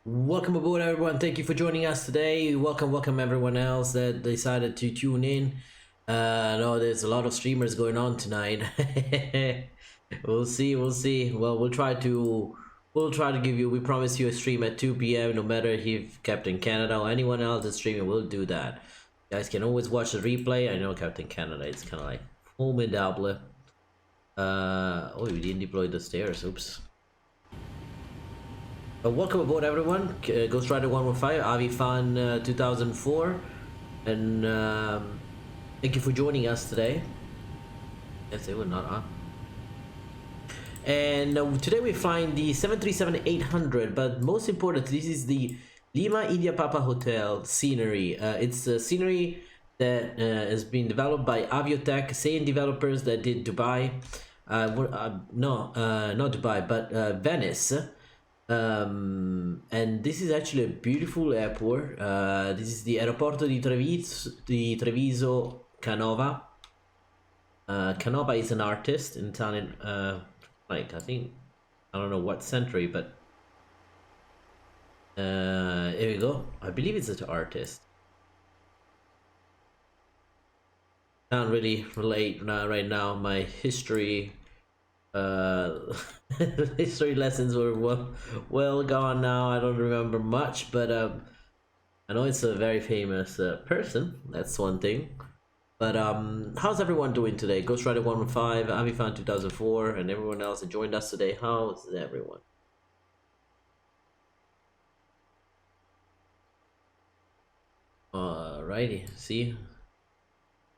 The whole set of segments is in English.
Welcome aboard, everyone. Thank you for joining us today. Welcome everyone else that decided to tune in. I know there's a lot of streamers going on tonight. We'll see. Well, we'll try to give you. We promise you a stream at 2 p.m. No matter if Captain Canada or anyone else is streaming, we'll do that. You guys can always watch the replay. I know Captain Canada. It's kind of like formidable. Oh, we didn't deploy the stairs. Oops. Welcome aboard, everyone. Ghost Rider 115, AVIFan 2004, and thank you for joining us today. Yes, they were not on. And today we're flying the 737-800, but most important, this is the Lima India Papa Hotel scenery. It's a scenery that has been developed by AVIOTEK, same developers that did Dubai. Not Dubai, but Venice. And this is actually a beautiful airport. This is the Aeroporto di Treviso Canova. Canova is an artist in Italian, like I don't know what century, but here we go. I believe it's an artist. Can't really relate right now. My history history lessons were well gone now. I don't remember much, but I know it's a very famous person. That's one thing. But how's everyone doing today? Ghost Rider 115, AviFan 2004, and everyone else that joined us today. How's everyone? Alrighty, see,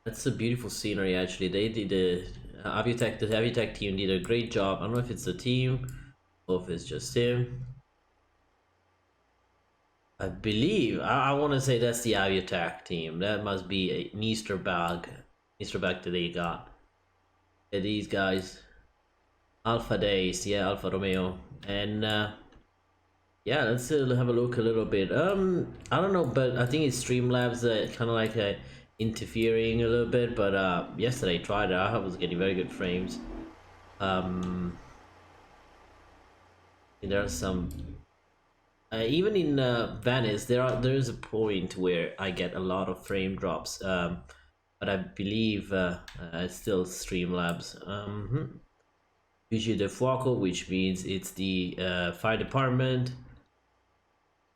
that's a beautiful scenery. Actually, they did the AVIOTEK team did a great job. I don't know if it's the team or if it's just him. I believe I want to say that's the AVIOTEK team. That must be an Easter bag that they got. Yeah, these guys, Alpha Days, yeah, Alfa Romeo, and yeah, let's have a look a little bit. I don't know, but I think it's Streamlabs kind of like interfering a little bit. But yesterday I tried it. I was getting very good frames. There are some. Even in Venice, there's a point where I get a lot of frame drops. But I believe it's still Streamlabs. Vigile del Fuoco, which means it's the fire department.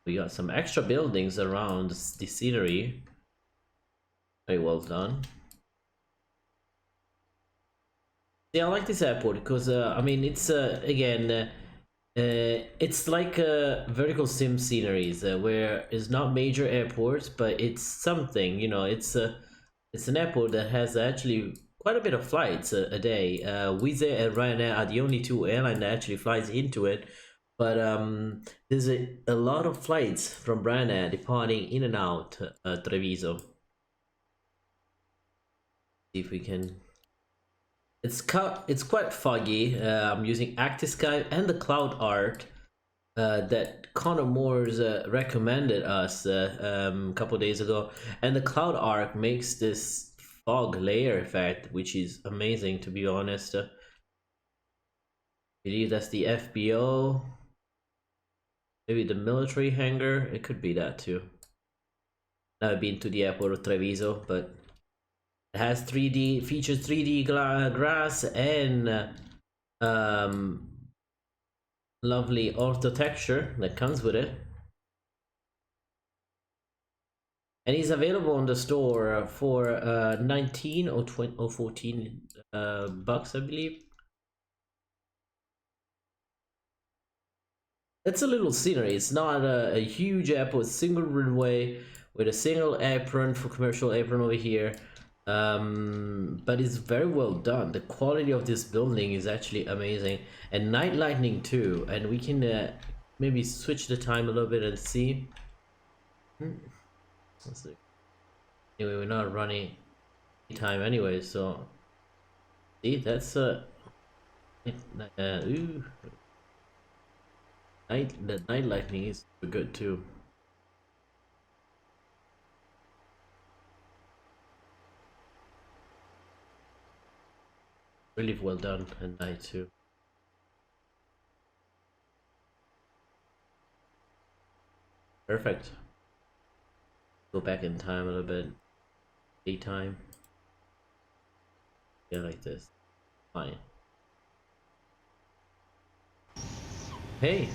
We got some extra buildings around the scenery. Very well done. Yeah, I like this airport because I mean it's again it's like vertical sim sceneries where it's not major airports, but it's something, you know. It's an airport that has actually quite a bit of flights a day. Wizz Air and Ryanair are the only two airlines that actually flies into it. But there's a lot of flights from Ryanair departing in and out Treviso. See if we can. It's quite foggy. I'm using ActiveSky and the cloud art that Connor Moore's recommended us a couple days ago, and the cloud art makes this fog layer effect, which is amazing, to be honest. I believe that's the FBO, maybe the military hangar. It could be that too. I've been to the airport of Treviso, but it has 3D features, 3D grass, and lovely architecture that comes with it. And it's available on the store for 19 or 20 or 14 bucks, I believe. It's a little scenery. It's not a huge airport, single runway with a single apron for commercial apron over here. But it's very well done. The quality of this building is actually amazing, and night lightning too. And we can maybe switch the time a little bit and see. Let's see. Anyway, we're not running time anyway, so see, that's ooh, the night lightning is good too. Really well done at night too. Perfect. Go back in time a little bit. Daytime. Yeah, like this. Fine. Hey.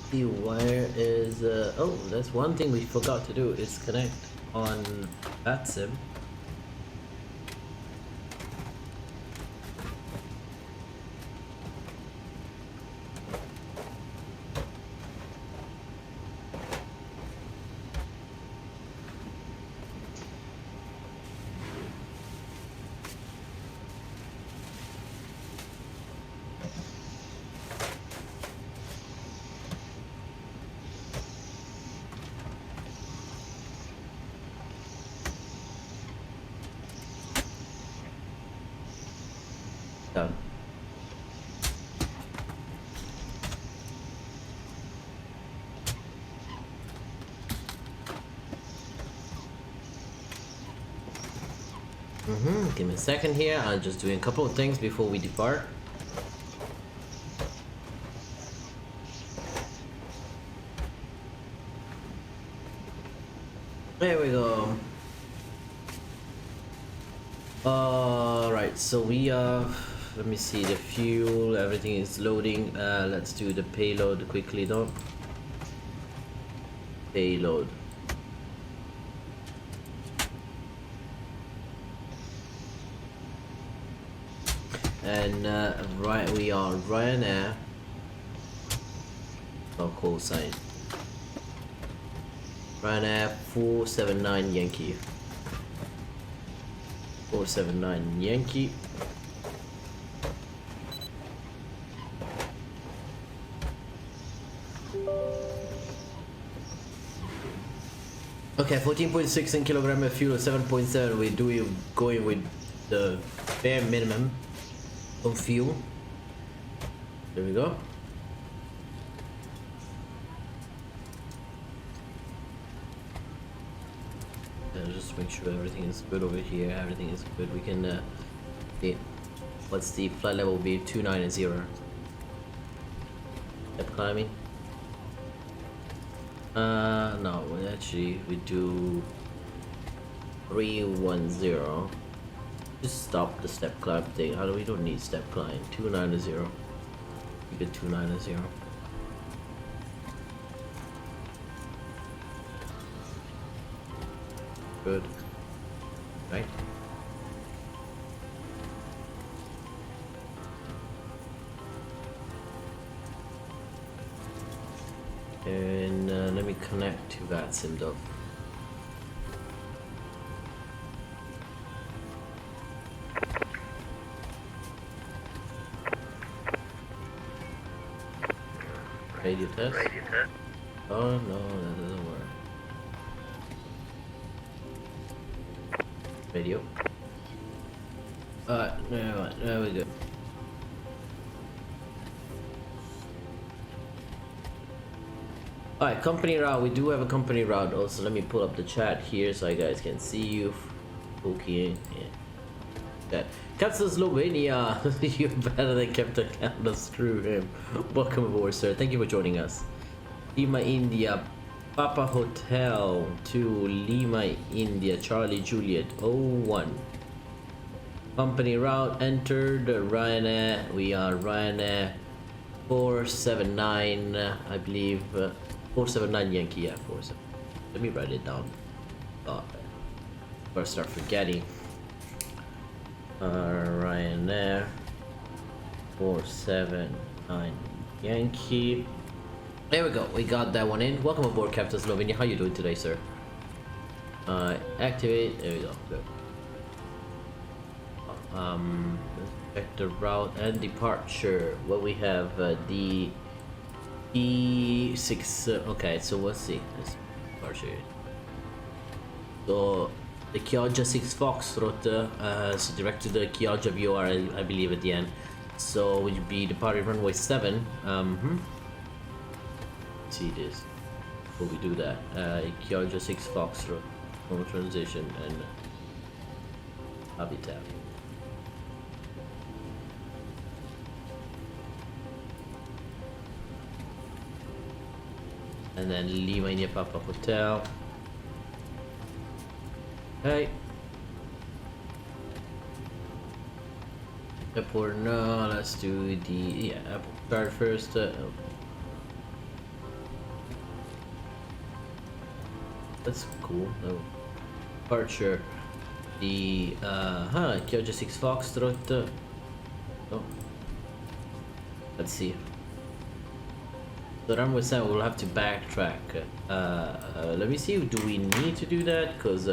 The wire is oh, that's one thing we forgot to do is connect on VATSIM. Done. Give me a second here. I'm just doing a couple of things before we depart. There we go. Alright, so we let me see the fuel, everything is loading. Let's do the payload quickly though. Payload. And right, we are Ryanair. Oh, call sign. Ryanair 479 Yankee. 479 Yankee. Okay, 14.6 in kilogram of fuel, 7.7. We're going with the bare minimum of fuel. There we go. Just make sure everything is good over here. Everything is good. We can see what's the flight level will be 290. Step climbing. No, we do 310. Just stop the step climb thing. How do we don't need step climb? 290. We get 290. Good. Right. And let me connect to that sim though. Radio test. Oh no, that doesn't work. Radio. Alright, there we go. Alright, company route. We do have a company route. Also, let me pull up the chat here so you guys can see you. Okay, yeah. Captain Slovenia, you're better than Captain Canada. Screw him. Welcome aboard, sir. Thank you for joining us. Lima, India, Papa Hotel to Lima, India, Charlie Juliet 01. Company route entered. Ryanair. We are Ryanair 479, I believe. 479 Yankee, yeah, 47. Let me write it down. Before I start forgetting. Ryanair 479 Yankee. There we go. We got that one in. Welcome aboard, Captain Slovenia. How you doing today, sir? Activate. There we go. Good. Let's check the route and departure. What we have, the E6. Okay, so let's see. Let's departure. So the Chioggia 6 Foxtrot, so direct to the Chioggia VOR, I believe, at the end. So we'll be departing runway 7. Let's see this. Before we do that, Chioggia 6 Foxtrot, normal transition, and habitat. And then Lima India Papa Hotel. Okay. Airport, no, let's do the airport start first. That's cool. Departure. The Kyoto 6 Foxtrot. Oh. Let's see. The runway 7 will have to backtrack. Let me see, do we need to do that? Because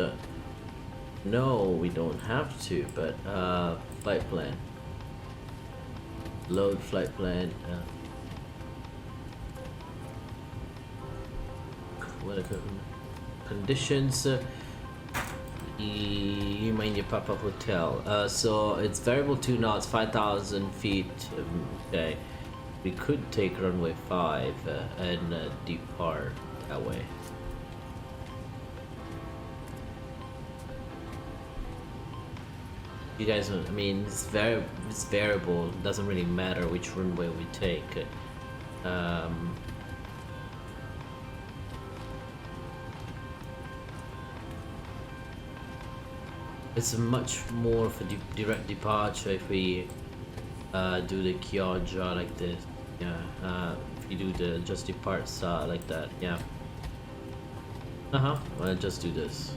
no, we don't have to, but flight plan. Load flight plan. What are the conditions? India Papa Hotel. So it's variable 2 knots, 5,000 feet. Okay, we could take runway 5 and depart that way. You guys, I mean, it's variable. It doesn't really matter which runway we take. It's much more for direct departure if we do the Xcodr like this. Yeah, if you do the just depart like that. Yeah. I'll just do this.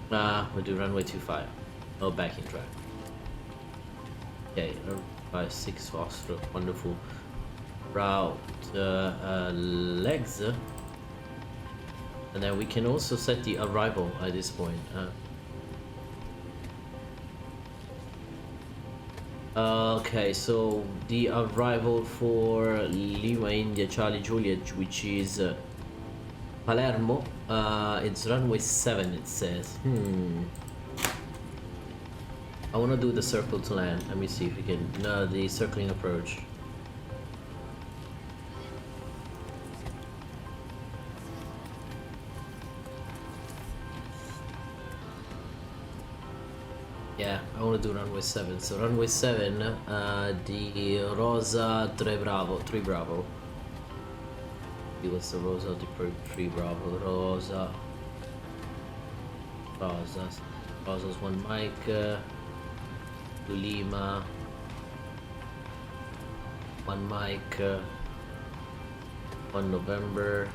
We'll do runway 25. Oh, backing track. Okay, 6 Foxtrot, wonderful. Route legs. And then we can also set the arrival at this point. Okay, so the arrival for Lima India Charlie Juliet, which is Palermo, it's runway 7, it says. I want to do the circle to land. Let me see if we can. No, the circling approach. Yeah, I want to do runway 7. So runway 7, the Rosa 3 Bravo. What's the Rosa? The 3 Bravo. Rosa's 1 Mike. To Lima. 1 Mike. 1 November.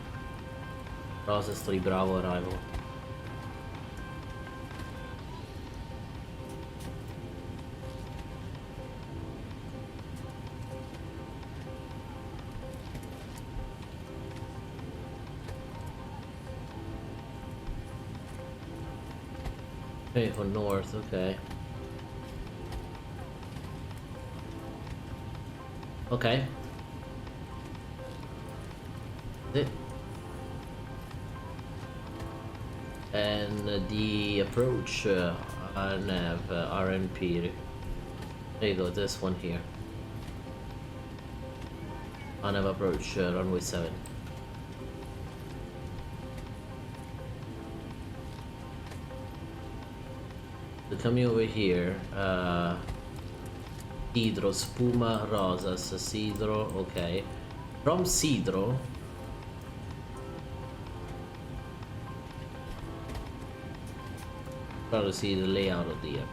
Rosa's 3 Bravo arrival. Okay, for north, okay. Okay. And the approach nav RNP. There you go, this one here. RNAV approach runway 7. So coming over here, Sidro, Spuma, Rosas, Sidro, okay. From Sidro, try to see the layout of the app.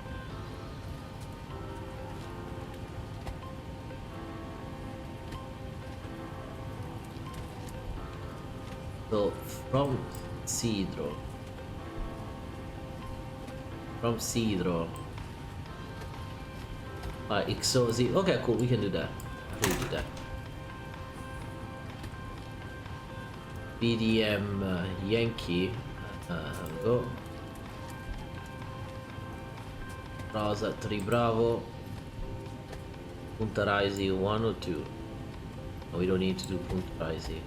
So from Sidro, XOZ. Okay, cool. We can do that. We can do that. BDM Yankee. Go. Rosa 3 Bravo. Punta Raisi 1 or 2. No, we don't need to do Punta Raisi.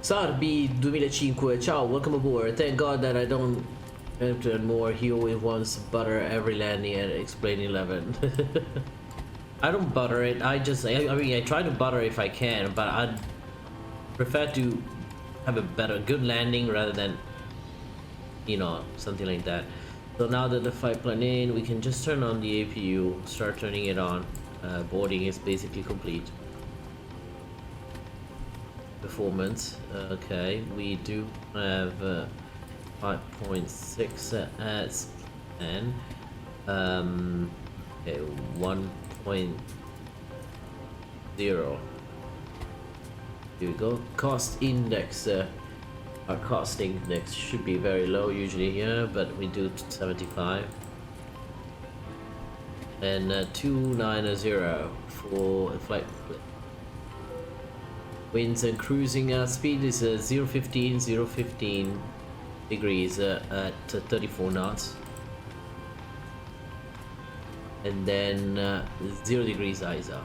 Sarbi 2005, ciao, welcome aboard. Thank God that I don't enter more. He always wants butter every landing at XP11. I don't butter it. I mean, I try to butter if I can, but I'd prefer to have a good landing rather than, you know, something like that. So now that the flight plan in, we can just turn on the APU, start turning it on. Boarding is basically complete. Performance, okay, we do have 5.6 as planned. Okay, 1.0. Here we go. Cost index. Our cost index should be very low usually here, but we do 75. And 290 for flight. Winds and cruising speed is 015 degrees at 34 knots. And then 0 degrees ISO.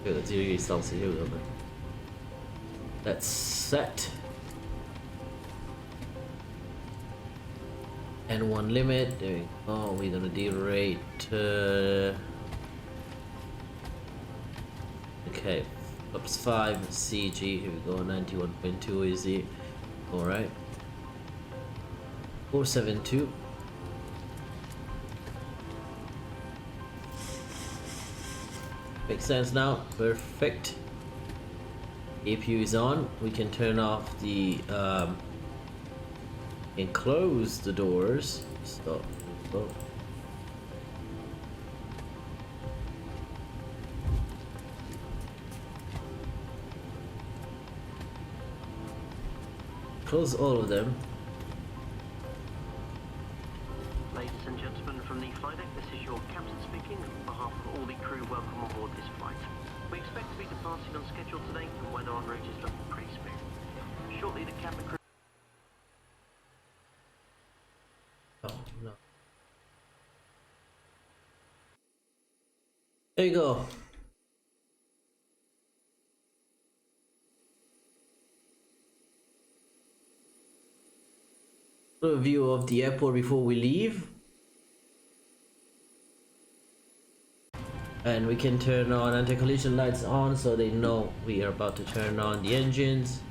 Okay, 0 degrees Celsius, here we go. That's set. And one limit. There we go. We're gonna derate. Okay, flaps 5 CG. Here we go. 91.2 is the. All right. 472. Makes sense now. Perfect. APU is on. We can turn off the and close the doors. So, oh. Close all of them. Ladies and gentlemen from the flight deck, this is your captain speaking. On behalf of all the crew, welcome on board this flight. We expect to be departing on schedule today, and when en route is looking pretty smooth. Shortly, the cabin crew. Oh no. There you go. A view of the airport before we leave. And we can turn on anti-collision lights on so they know we are about to turn on the engines.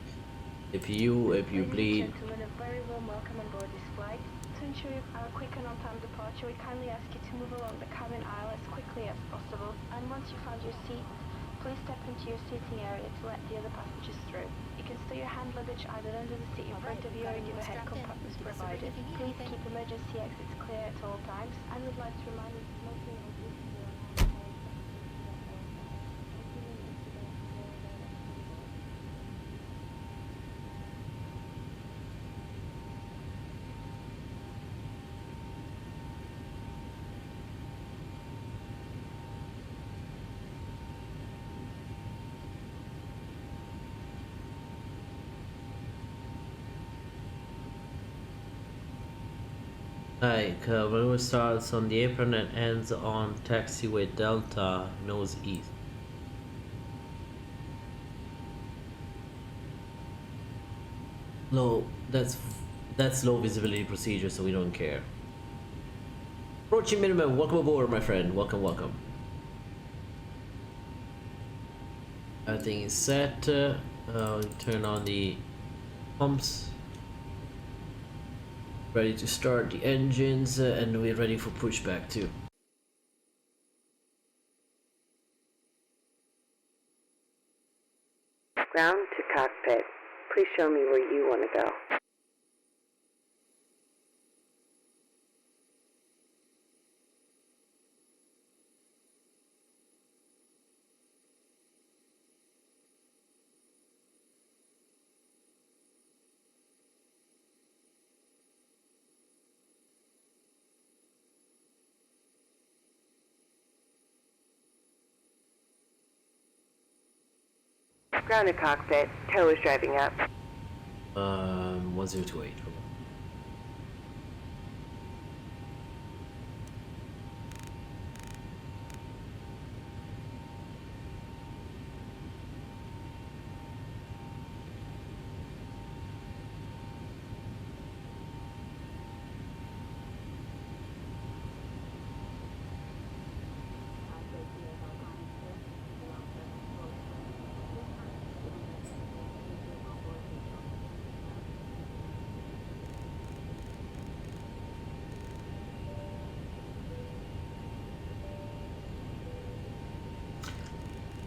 APU bleed. Gentlemen, a very warm welcome on board this flight. To ensure our quick and on-time departure, we kindly ask you to move along the cabin aisle as quickly as possible. And once you found your seat, please step into your seating area to let the other passengers through. You can store your hand luggage either under the seat in front of you or in the overhead compartments provided. Please keep emergency exits clear at all times. And we'd like to remind you that smoking and drinking Like maneuver starts on the apron and ends on taxiway Delta nose east. Low, that's low visibility procedure, so we don't care. Approaching minimum, welcome aboard, my friend. Welcome. Everything is set. Turn on the pumps. Ready to start the engines, and we're ready for pushback too. Ground to cockpit. Please show me where you want to go. Ground to cockpit. Tow is driving up. 1028.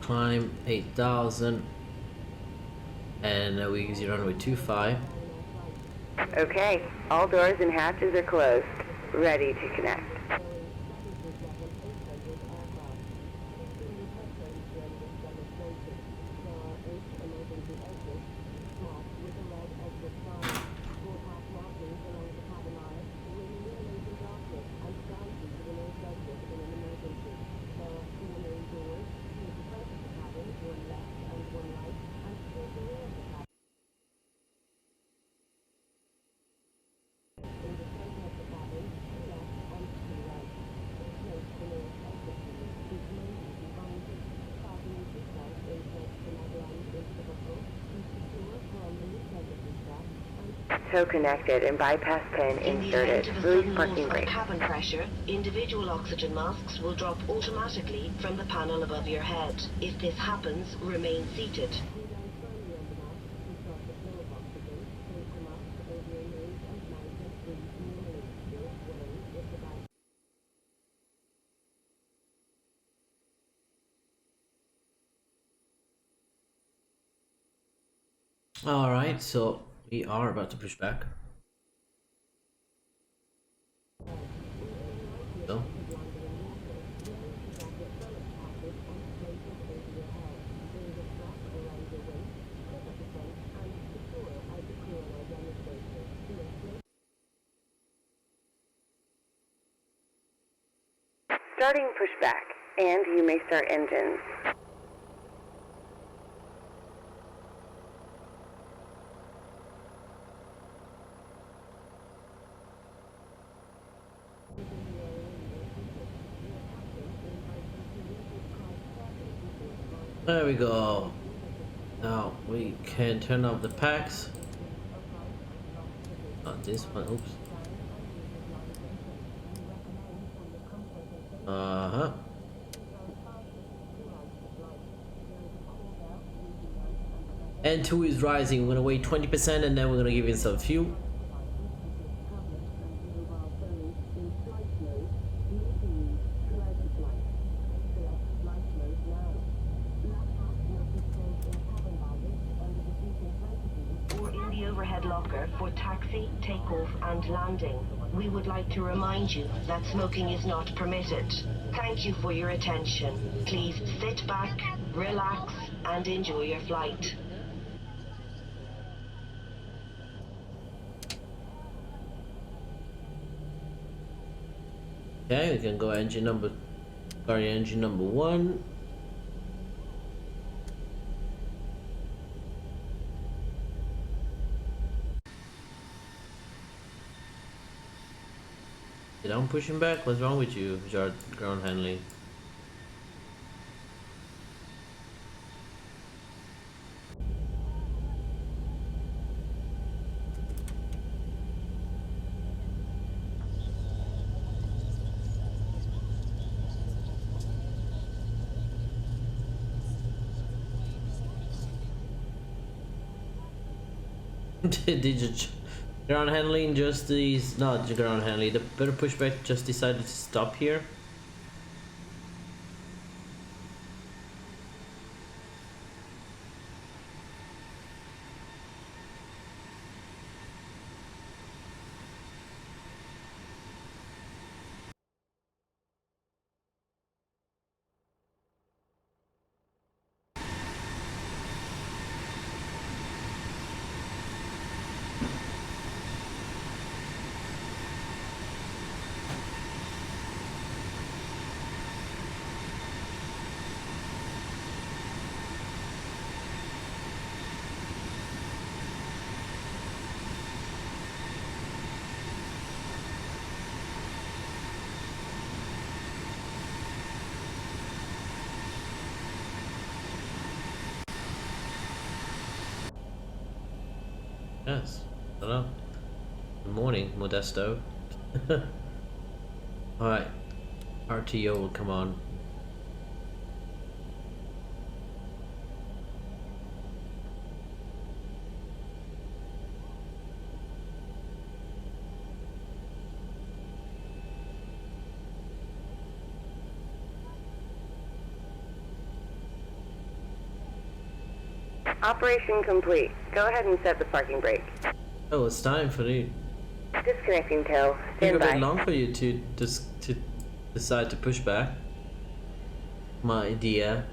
climb 8,000, and we use runway 25. Okay, all doors and hatches are closed. Ready to connect. Tow connected and bypass pin In the inserted. event of a Release sudden parking loss of brake. cabin pressure, individual oxygen masks will drop automatically from the panel above your head. If this happens, remain seated. Alright, so we are about to push back. So. Starting pushback, and you may start engines. There we go. Now we can turn off the packs. Not this one, oops. Uh-huh. N2 is rising. We're gonna wait 20% and then we're gonna give it some fuel. Or in the overhead locker for taxi, takeoff and landing. We would like to remind you that smoking is not permitted. Thank you for your attention. Please sit back, relax and enjoy your flight. Okay, we can go engine number, sorry, engine number 1. Did I'm pushing back? What's wrong with you, ground handling? Did you ground handling just these? Not ground handling. The better pushback just decided to stop here. Yes. Hello. Good morning, Modesto. Alright. RTO will come on. Operation complete. Go ahead and set the parking brake. Oh, it's time for you. Disconnecting tow. Took Stand a bit by. long for you to decide to push back. My dear.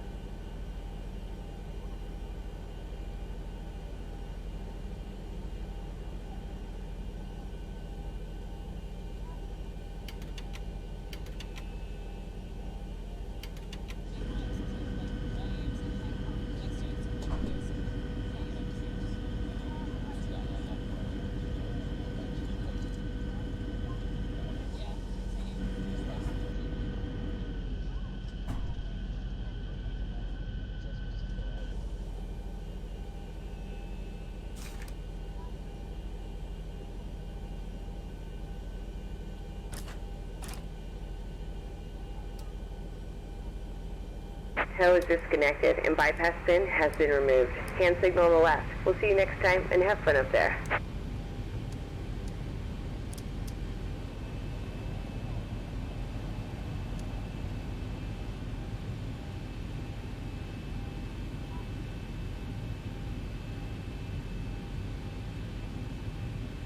Tow is disconnected and bypass pin has been removed. Hand signal on the left. We'll see you next time and have fun up there.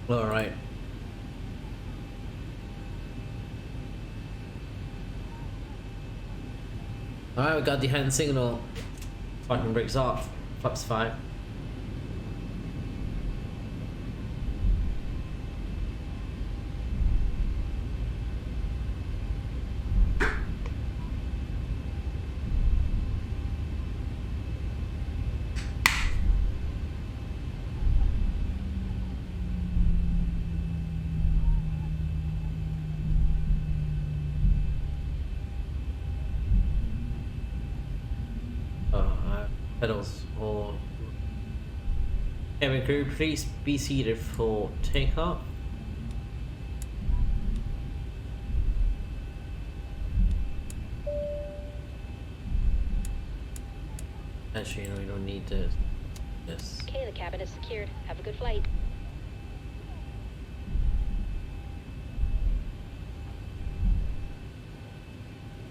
All right. Alright, we got the hand signal. Fucking brakes off. Flaps 5. Pedals or cabin crew, please be seated for takeoff. Actually, no, we don't need this. Yes. Okay, the cabin is secured. Have a good flight.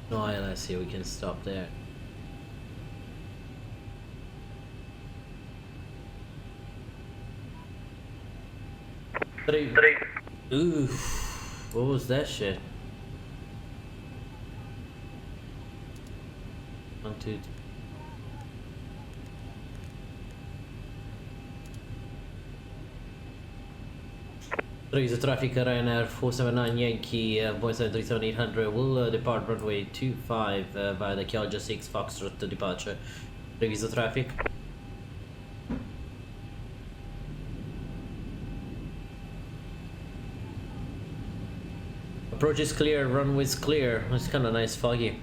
No ILS, we can stop there. Three. Ooh, what was that shit? 1, 2. Treviso traffic Ryanair 479 Yankee Boeing 737-800 will depart runway 25 via the Chioggia 6 Foxtrot to departure. Treviso traffic. Approach is clear, runway is clear. It's kind of nice foggy.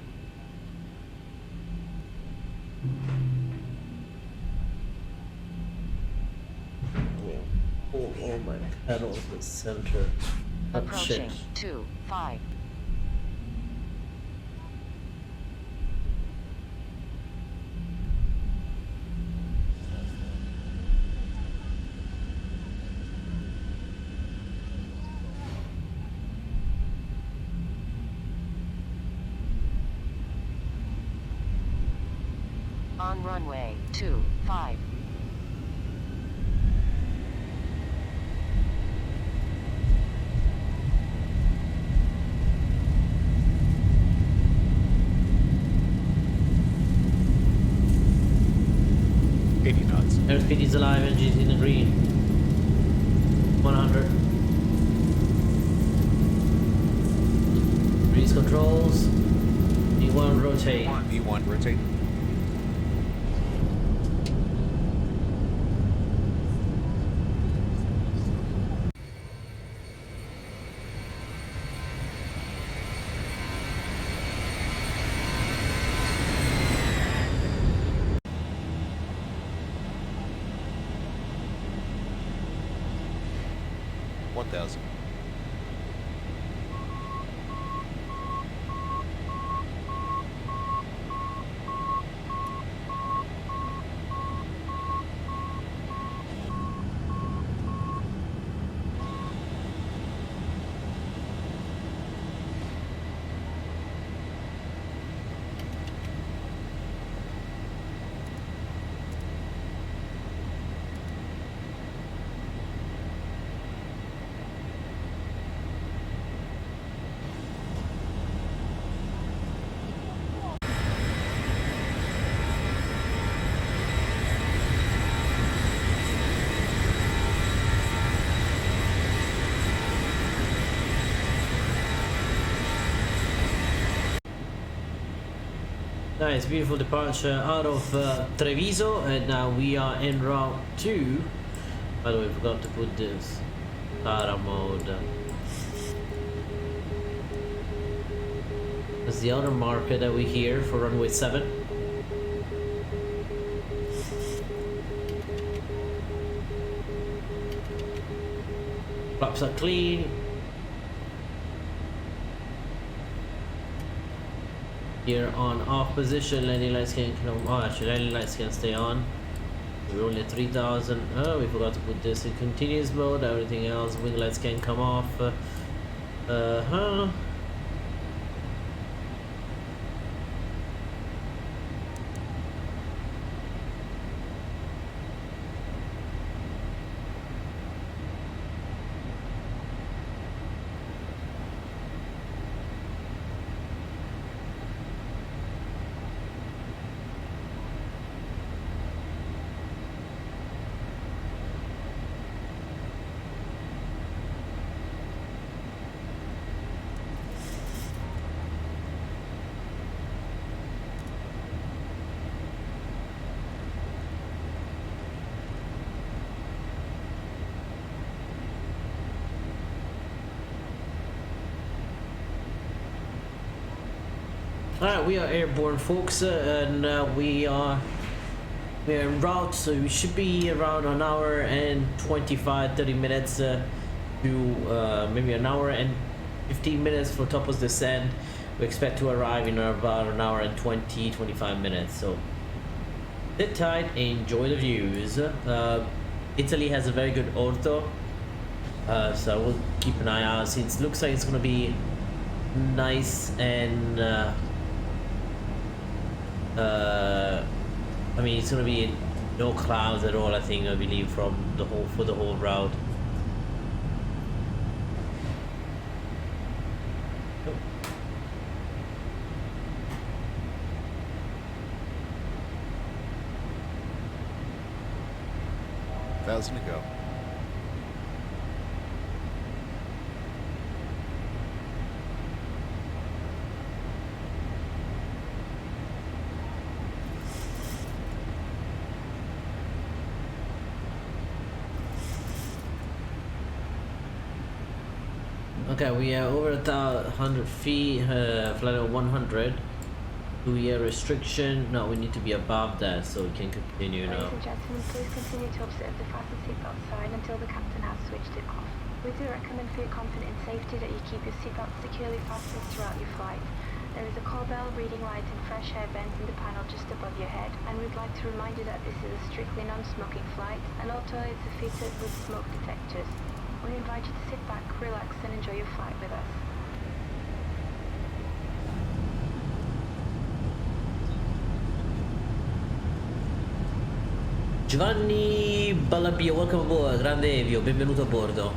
Oh my pedals, the center. Oh, Approaching shit. 25. On runway 25. Airspeed is alive, engines in the green. 100. Breeze controls. V1 rotate. V1 rotate. Nice, beautiful departure out of Treviso, and now we are en route to. By the way, we forgot to put this para mode. That's the other marker that we hear for runway 7. Flaps are clean. Here on off position, landing lights can come. Oh, actually, landing lights can stay on. We're only at 3,000. Oh, we forgot to put this in continuous mode. Everything else, wing lights can come off. Alright, we are airborne, folks, and we're en route, so we should be around an hour and 25-30 minutes to maybe an hour and 15 minutes for Topos descent. We expect to arrive in about an hour and 20-25 minutes, so sit tight, enjoy the views. Italy has a very good ortho, so we'll keep an eye out, since it looks like it's gonna be nice and I mean, it's gonna be no clouds at all, I believe, for the whole route. Thousand to go. Okay, we are over 100 feet, flight of 100. Do-year restriction. No, we need to be above that, so we can continue now. Ladies and gentlemen, please continue to observe the fasten seatbelt sign until the captain has switched it off. We do recommend for your comfort and safety that you keep your seatbelt securely fastened throughout your flight. There is a call bell, reading light and fresh air vent in the panel just above your head, and we'd like to remind you that this is a strictly non-smoking flight, and all toilets are fitted with smoke detectors. We invite you to sit back, relax and enjoy your flight with us. Giovanni Ballapio, welcome aboard. Grande Avio, benvenuto a bordo.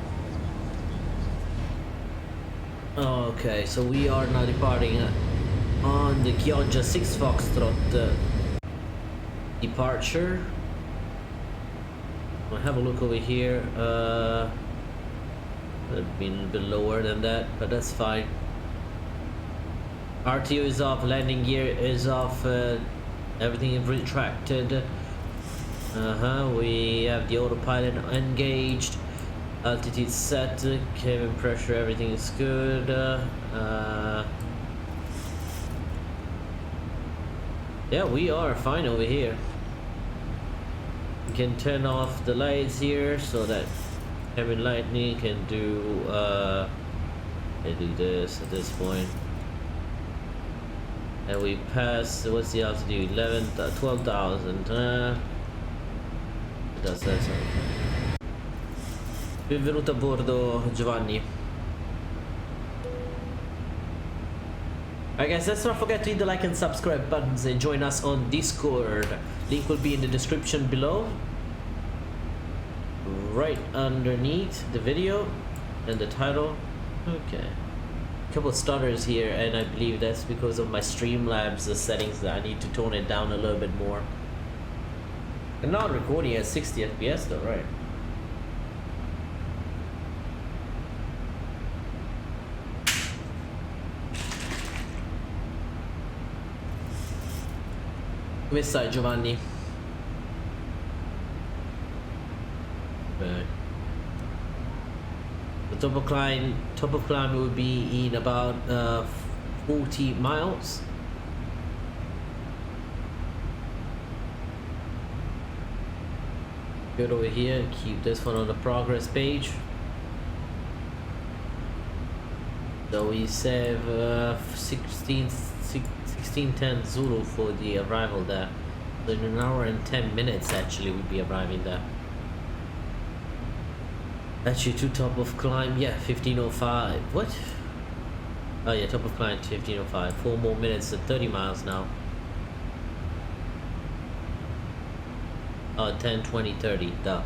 Okay, so we are now departing on the Chioggia 6 Foxtrot departure. We'll have a look over here. I've been a bit lower than that, but that's fine. RTO is off, landing gear is off, everything is retracted. We have the autopilot engaged, altitude set, cabin pressure, everything is good. Yeah, we are fine over here. We can turn off the lights here so that cabin lighting can do this at this point. And we pass, what's the altitude? 12,000. Does that sound? Benvenuto a bordo, Giovanni. Alright guys, let's not forget to hit the like and subscribe buttons and join us on Discord. Link will be in the description below, right underneath the video and the title. Okay, a couple of stutters here, and I believe that's because of my Streamlabs settings that I need to tone it down a little bit more. I'm not recording at 60 FPS though, right? Come stai, Giovanni? The top of climb will be in about 40 miles. Good over here, keep this one on the progress page. So we save 1610 Zulu for the arrival there. So in an hour and 10 minutes actually we'll be arriving there. Actually to top of climb, yeah, 1505. What? Oh yeah, top of climb 1505. 4 more minutes at 30 miles now. 10, 20, 30, duh.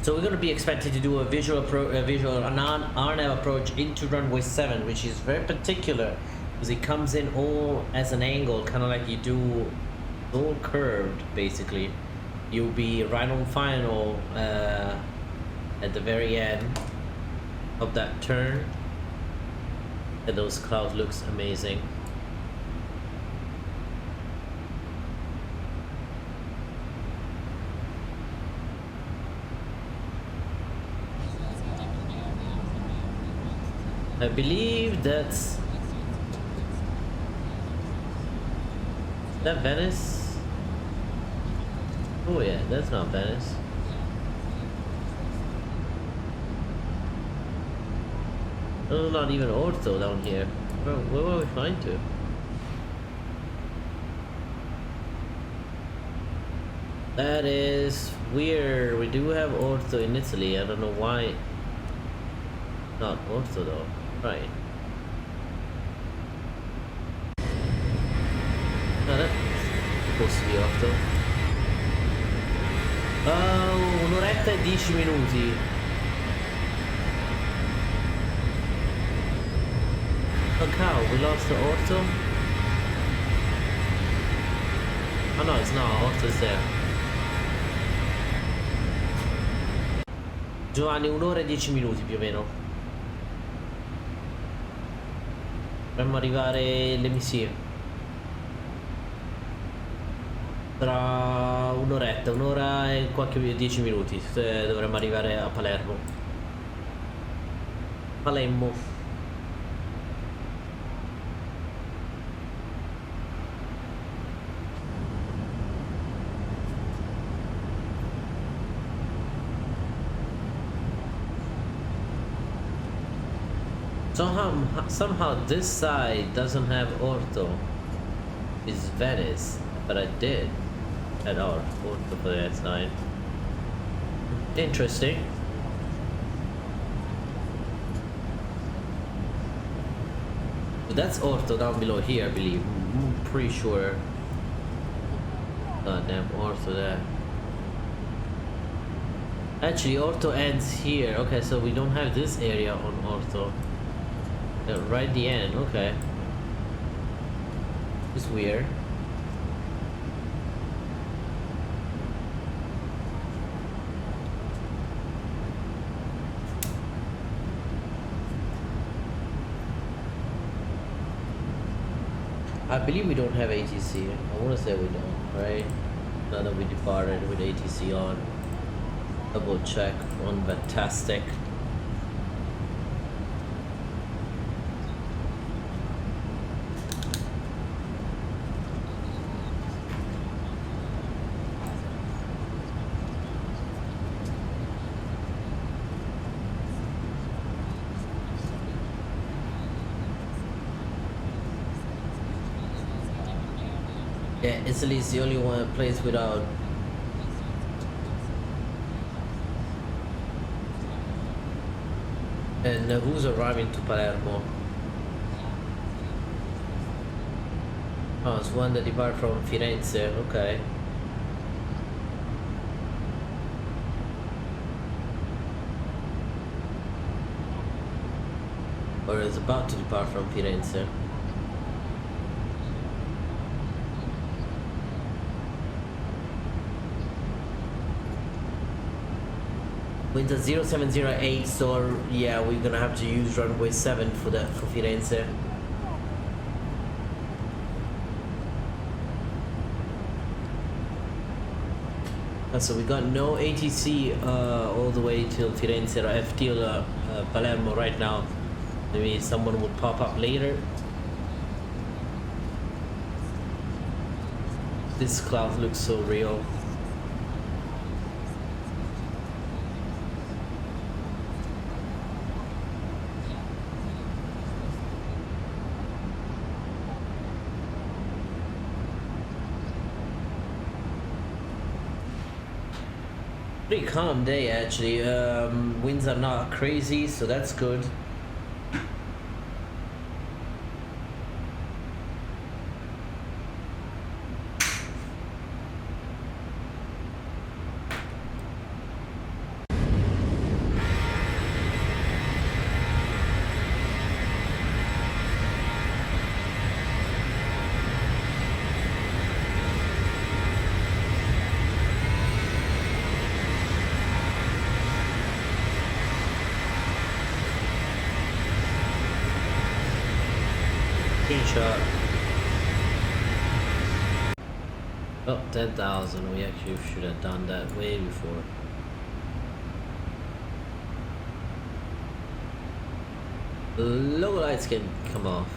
So we're going to be expected to do a RNAV approach into runway 7, which is very particular because it comes in all as an angle, kind of like you do, all curved basically. You'll be right on final at the very end of that turn, and those clouds looks amazing. I believe that's that Venice. Oh yeah, that's not Venice. No, not even ortho down here. Where were we flying to? That is weird. We do have ortho in Italy. I don't know why. Not ortho though. Right. No, that's supposed to be ortho. Un'oretta e 10 minuti. Oh cow, we lost the ortho? Oh no, it's not, ortho's there. Giovanni, un'ora e 10 minuti più o meno. Dovremmo arrivare alle missioni. Tra un'oretta, un'ora e qualche 10 minuti dovremmo arrivare a Palermo. Palermo. Somehow this side doesn't have ortho. It's Venice, but I did add ortho for that side. Interesting. But that's ortho down below here, I believe. I'm pretty sure. God damn ortho there. Actually, ortho ends here. Okay, so we don't have this area on ortho. Right at the end, okay. It's weird. I believe we don't have ATC. I want to say we don't, right? Now that we departed with ATC on. Double check on Fantastic. Yeah, Italy is the only one place without. And who's arriving to Palermo? Oh, it's one that depart from Firenze, okay. Or is about to depart from Firenze. Winter 0708, so yeah, we're gonna have to use runway 7 for that for Firenze. So we got no ATC all the way till Firenze or F till Palermo right now. Maybe someone will pop up later. This cloud looks so real. Pretty calm day actually. Winds are not crazy, so that's good. Shot. Oh, 10,000. We actually should have done that way before. Low lights can come off.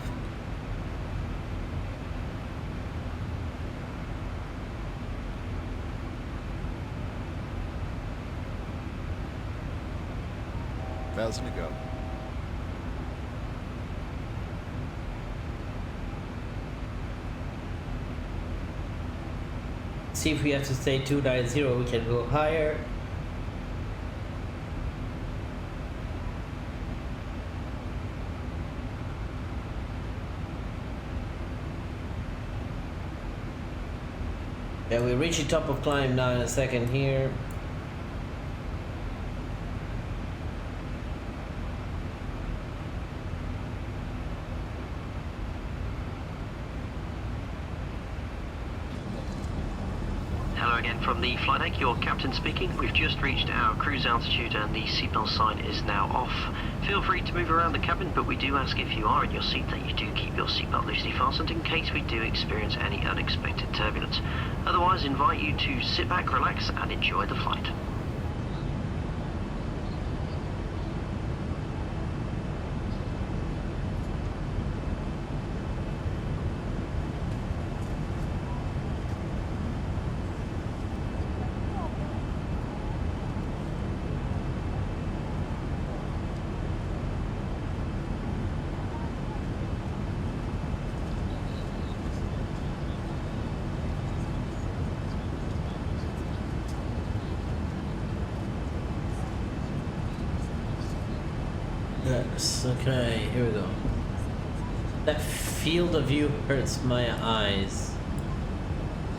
Thousand to go. See if we have to stay 290, we can go higher. Yeah, we reach the top of climb now in a second here. From the flight deck, your captain speaking. We've just reached our cruise altitude and the seatbelt sign is now off. Feel free to move around the cabin, but we do ask if you are in your seat that you do keep your seatbelt loosely fastened in case we do experience any unexpected turbulence. Otherwise, invite you to sit back, relax and enjoy the flight. Yes, okay, here we go. That field of view hurts my eyes.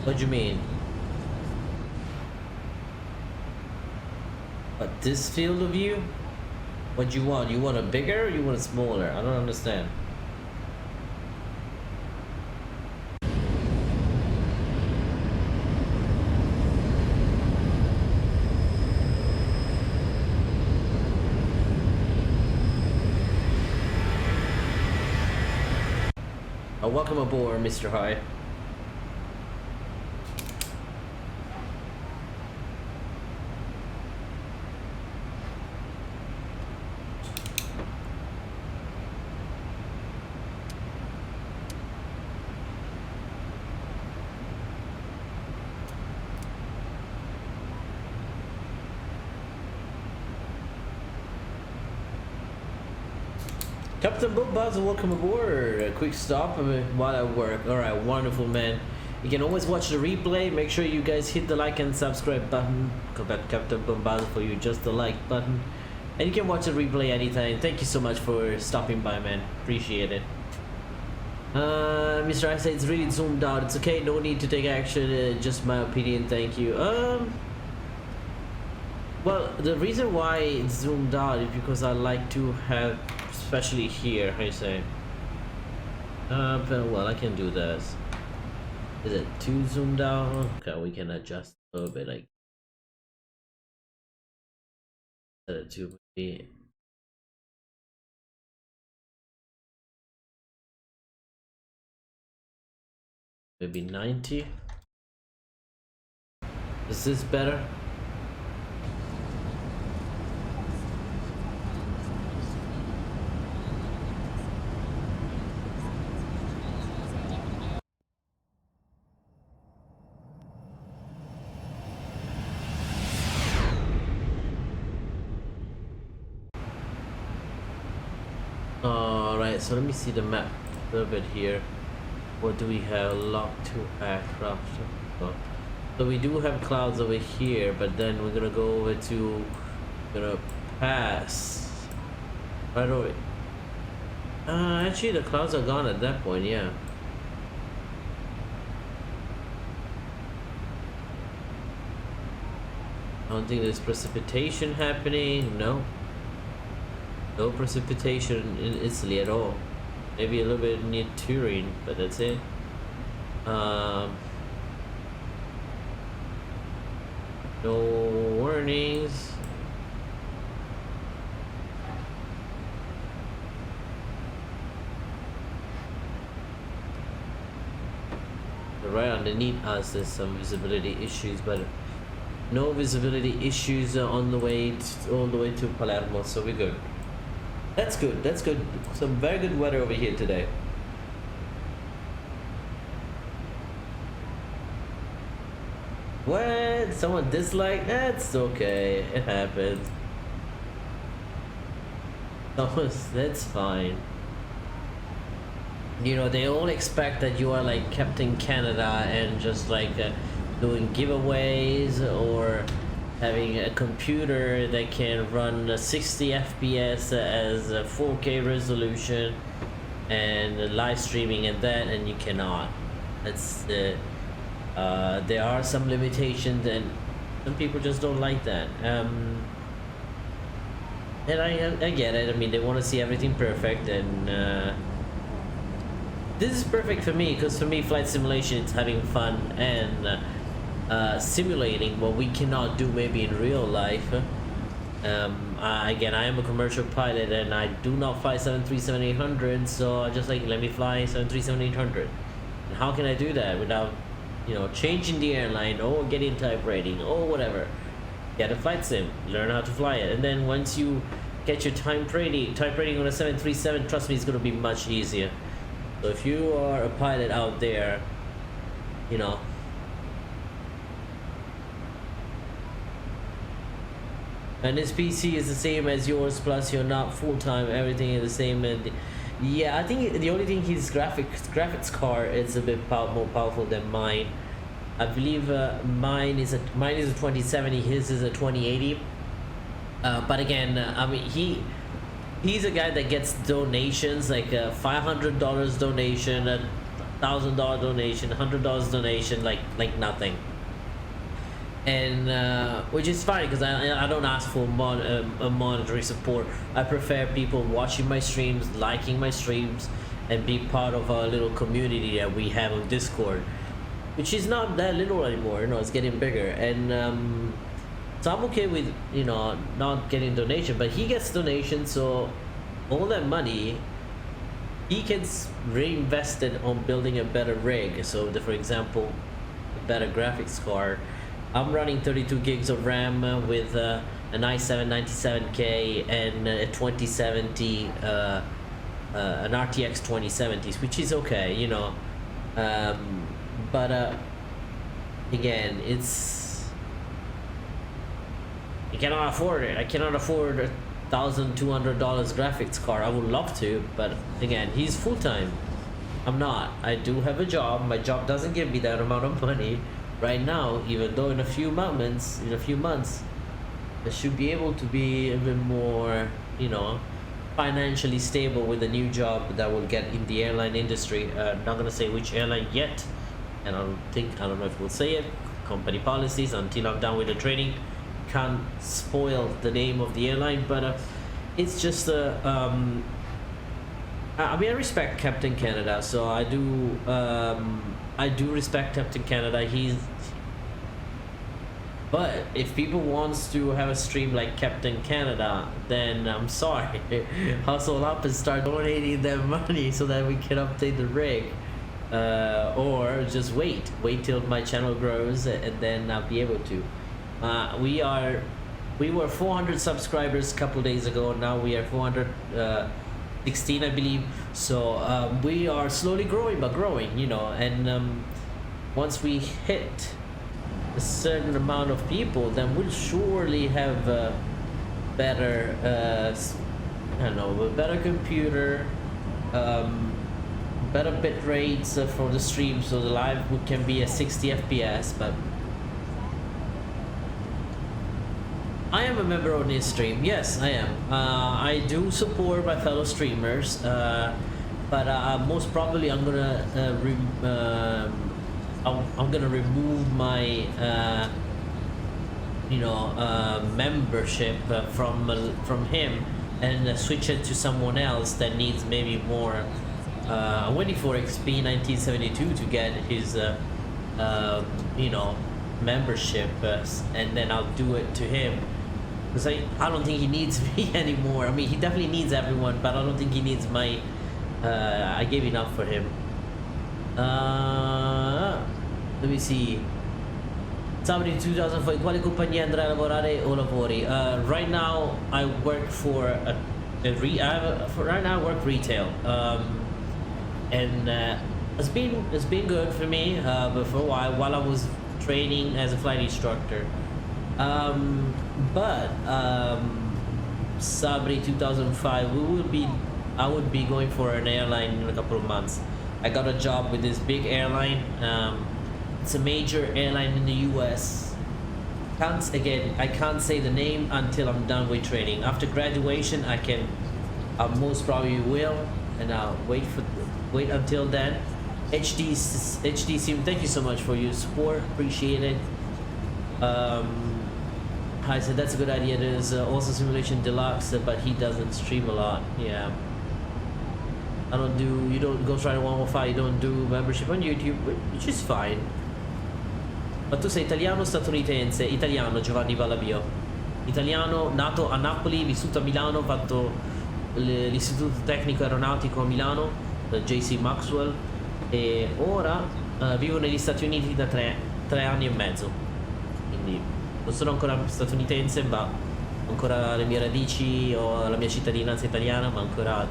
What do you mean? But this field of view? What do you want? You want a bigger or you want a smaller? I don't understand. Welcome aboard, Mr. High. Captain Bombazzo, welcome aboard. A quick stop while I work. Alright, wonderful, man. You can always watch the replay. Make sure you guys hit the like and subscribe button. Captain Bombazzo for you, just the like button. And you can watch the replay anytime. Thank you so much for stopping by, man. Appreciate it. Mr. I say it's really zoomed out. It's okay, no need to take action. Just my opinion, thank you. Well, the reason why it's zoomed out is because I like to have, especially here, how you say. Well, I can do this. Is it too zoomed out? Okay, we can adjust a little bit, like. Set it to maybe 90. Is this better? Alright, so let me see the map a little bit here. What do we have? Lock to aircraft. Oh. So we do have clouds over here, but then we're gonna go over to, gonna pass right over. Actually the clouds are gone at that point, yeah. I don't think there's precipitation happening. No. No precipitation in Italy at all. Maybe a little bit near Turin, but that's it. No warnings. Right underneath us there's some visibility issues, but no visibility issues on the way all the way to Palermo, so we're good. That's good, that's good. Some very good weather over here today. What? Someone disliked? That's okay, it happens. That's fine. You know, they all expect that you are like Captain Canada and just like doing giveaways or having a computer that can run 60 FPS as a 4K resolution and live streaming and that, and you cannot. That's there are some limitations, and some people just don't like that. And I get it. I mean, they want to see everything perfect, and this is perfect for me, because for me flight simulation is having fun and simulating what we cannot do maybe in real life. Again, I am a commercial pilot and I do not fly 737-800, so I just like, let me fly 737-800. And how can I do that without, you know, changing the airline or getting type rating or whatever? Get a flight sim, learn how to fly it, and then once you get your type rating on a 737, trust me, it's going to be much easier. So if you are a pilot out there, you know, and this PC is the same as yours, plus you're not full-time, everything is the same. And yeah, I think the only thing his graphics card is a bit more powerful than mine. I believe mine is a 2070, his is a 2080. But again, I mean, he's a guy that gets donations, like a $500 donation, a $1,000 donation, $100 donation, like nothing. And which is fine, because I don't ask for a monetary support. I prefer people watching my streams, liking my streams, and be part of our little community that we have on Discord, which is not that little anymore. You know, it's getting bigger. And so I'm okay with, you know, not getting donation, but he gets donation, so all that money he gets reinvested on building a better rig. So for example, a better graphics card. I'm running 32 gigs of RAM with an i7 97K and a 2070, an RTX 2070s, which is okay, you know. But again, it's, you cannot afford it. I cannot afford $1,200 graphics card. I would love to, but again, he's full-time. I'm not. I do have a job. My job doesn't give me that amount of money right now, even though in a few months I should be able to be a bit more, you know, financially stable with a new job that will get in the airline industry. Not gonna say which airline yet, and I don't know if we'll say it. Company policies, until I'm done with the training, can't spoil the name of the airline. But it's just I mean, I respect Captain Canada, so I do respect Captain Canada. But if people wants to have a stream like Captain Canada, then I'm sorry, hustle up and start donating them money so that we can update the rig. or just wait till my channel grows, and then I'll be able to. We were 400 subscribers a couple days ago. Now we are 416, I believe. So we are slowly growing, but growing, you know. And once we hit a certain amount of people, then we'll surely have a better, I don't know, a better computer, better bit rates for the stream, so the live can be at 60 FPS. But I am a member on this stream. Yes, I am. I do support my fellow streamers, but most probably I'm gonna I'm gonna remove my membership from him and switch it to someone else that needs maybe more. I'm waiting for XP1972 to get his membership, and then I'll do it to him, because I don't think he needs me anymore. I mean, he definitely needs everyone, but I don't think he needs my I gave enough for him. Let me see. Sabato 2004, in quale compagnia andrai a lavorare o lavori? Right now I work for right now I work retail, and it's been good for me, but for a while I was training as a flight instructor. But Sabri 2005, I would be going for an airline in a couple of months. I got a job with this big airline. It's a major airline in the US. I can't say the name until I'm done with training. After graduation, I most probably will, and I'll wait until then. HD Sim, thank you so much for your support, appreciate it. I said that's a good idea. There's also Simulation Deluxe, but he doesn't stream a lot. Yeah, you don't go try 105, you don't do membership on YouTube, which is fine. Ma tu sei italiano o statunitense? Italiano, Giovanni Valabio. Italiano, nato a Napoli, vissuto a Milano, fatto l'istituto tecnico aeronautico a Milano, JC Maxwell, e ora vivo negli Stati Uniti da 3 anni e mezzo. Quindi non sono ancora statunitense, ma ho ancora le mie radici, ho la mia cittadinanza italiana, ma ancora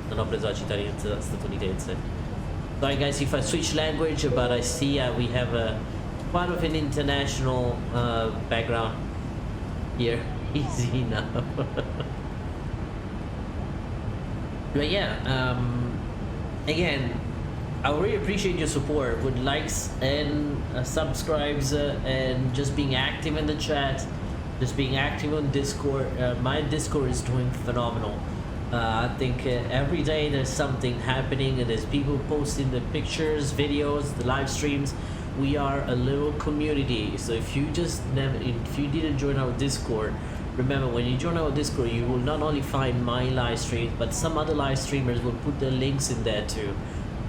non ho preso la cittadinanza statunitense. Sorry guys if I switch language, but I see we have quite of an international background here. Easy now. But yeah, again, I really appreciate your support with likes and subscribes, and just being active in the chat, just being active on Discord. My Discord is doing phenomenal. I think every day there's something happening, and there's people posting the pictures, videos, the live streams. We are a little community, so if you didn't join our Discord, remember, when you join our Discord, you will not only find my live streams, but some other live streamers will put their links in there too,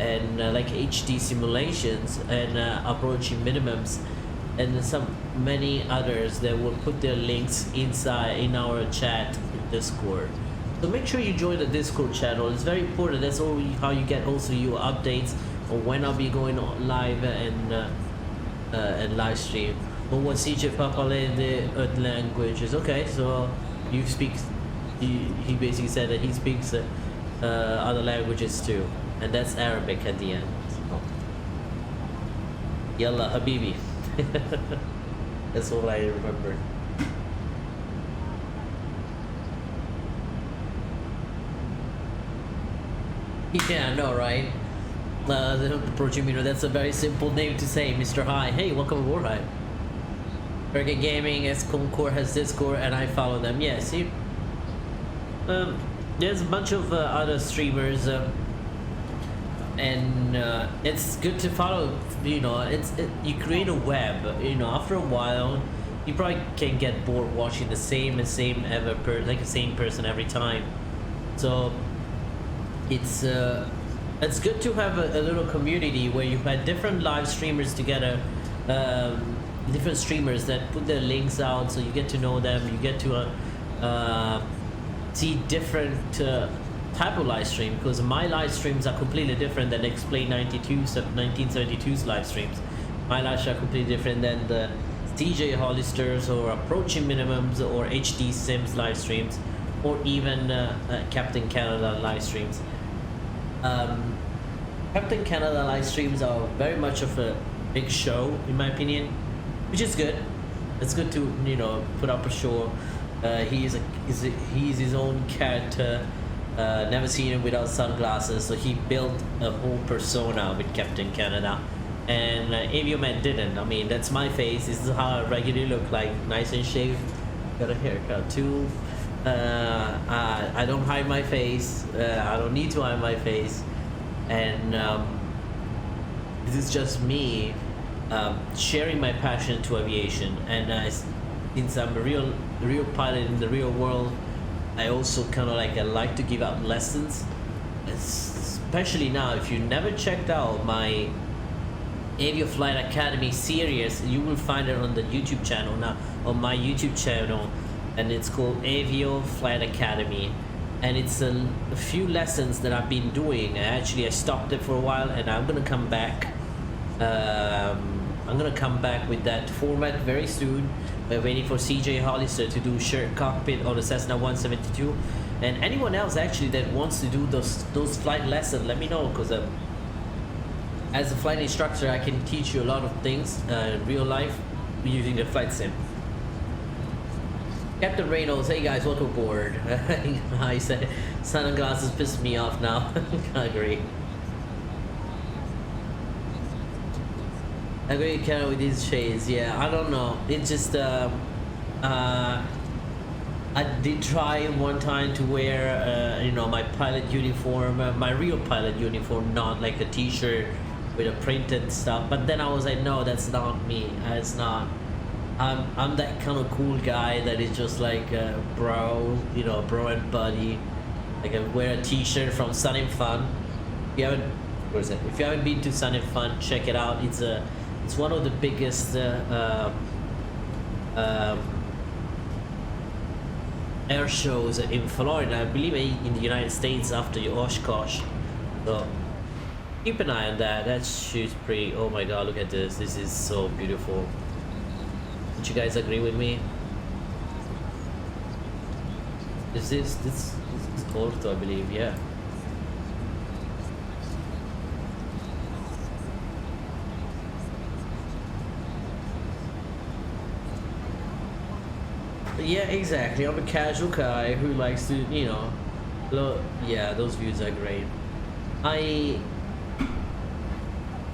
and like HD Simulations and Approaching Minimums, and many others that will put their links inside in our chat Discord. So make sure you join the Discord channel. It's very important. That's how you get also your updates on when I'll be going on live and live stream. But what CJ parle the languages? Okay, so you speak. He basically said that he speaks other languages too, and that's Arabic at the end. Yalla Habibi. That's all I remember. Yeah, I know, right? Approaching me, that's a very simple name to say, Mr. Hi. Hey, welcome aboard, Hi. Burger Gaming, S Concord has Discord, and I follow them. Yeah, see? There's a bunch of other streamers, and it's good to follow, you create a web, after a while, you probably can get bored watching the same person every time. So, it's good to have a little community where you had different live streamers together, different streamers that put their links out, so you get to know them, you get to see different type of live stream, because my live streams are completely different than Explain 1972's live streams. My live streams are completely different than the TJ Hollisters or Approaching Minimums or HD Sims live streams, or even Captain Canada live streams. Captain Canada live streams are very much of a big show, in my opinion, which is good. It's good to, you know, put up a show. He's his own character. Never seen him without sunglasses, so he built a whole persona with Captain Canada, and AvioMan didn't. I mean, that's my face. This is how I regularly look like, nice and shaved. Got a haircut too. I don't hide my face. I don't need to hide my face, and this is just me sharing my passion to aviation. And since I'm a real pilot in the real world, I also kind of like, I like to give out lessons, especially now. If you never checked out my Avio Flight Academy series, you will find it on the YouTube channel now, on my YouTube channel, and it's called Avio Flight Academy, and it's a few lessons that I've been doing. I stopped it for a while, and I'm gonna come back. I'm gonna come back with that format very soon. We're waiting for CJ Hollister to do shared cockpit on the Cessna 172, and anyone else actually that wants to do those flight lessons, let me know, because as a flight instructor I can teach you a lot of things in real life using the flight sim. Captain Reynolds, hey guys, welcome aboard. I said sunglasses piss me off now. I agree. I agree kind of with these shades. Yeah, I don't know. It just I did try one time to wear you know, my pilot uniform, my real pilot uniform, not like a t-shirt with a printed stuff. But then I was like, no, that's not me. It's not. I'm that kind of cool guy that is just like bro, you know, bro and buddy. Like I wear a t-shirt from Sun and Fun. If you haven't, where is it? If you haven't been to Sun and Fun, check it out. It's one of the biggest air shows in Florida, I believe, in the United States after Oshkosh. So keep an eye on that. That shoots pretty. Oh my god, look at this. This is so beautiful. Don't you guys agree with me? This is Orto, I believe. Yeah. Yeah, exactly. I'm a casual guy who likes to, you know, look. Yeah, those views are great.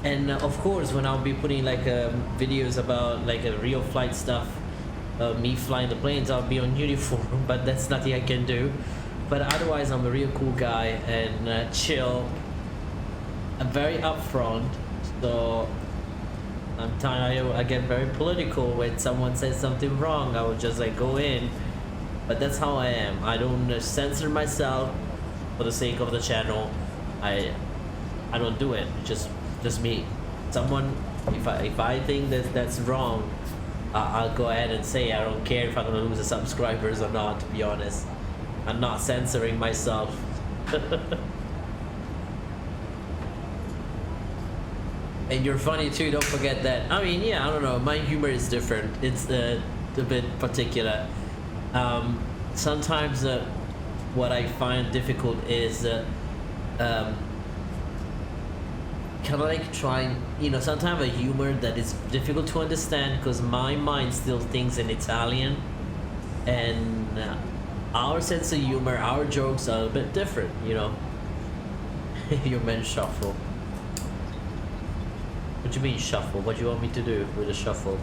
And of course, when I'll be putting like videos about like a real flight stuff, me flying the planes, I'll be on uniform. But that's nothing I can do. But otherwise, I'm a real cool guy and chill. I'm very upfront, so I get very political when someone says something wrong. I will just like go in, but that's how I am. I don't censor myself for the sake of the channel. I don't do it. It's just me. Someone, if I think that that's wrong, I'll go ahead and say. I don't care if I'm gonna lose the subscribers or not. To be honest, I'm not censoring myself. And you're funny too, don't forget that. I mean, yeah, I don't know, my humor is different. It's a bit particular. Sometimes what I find difficult is kind of like trying, you know, sometimes a humor that is difficult to understand because my mind still thinks in Italian, and our sense of humor, our jokes are a bit different, you know. Your men shuffle. What do you mean shuffle? What do you want me to do with a shuffle?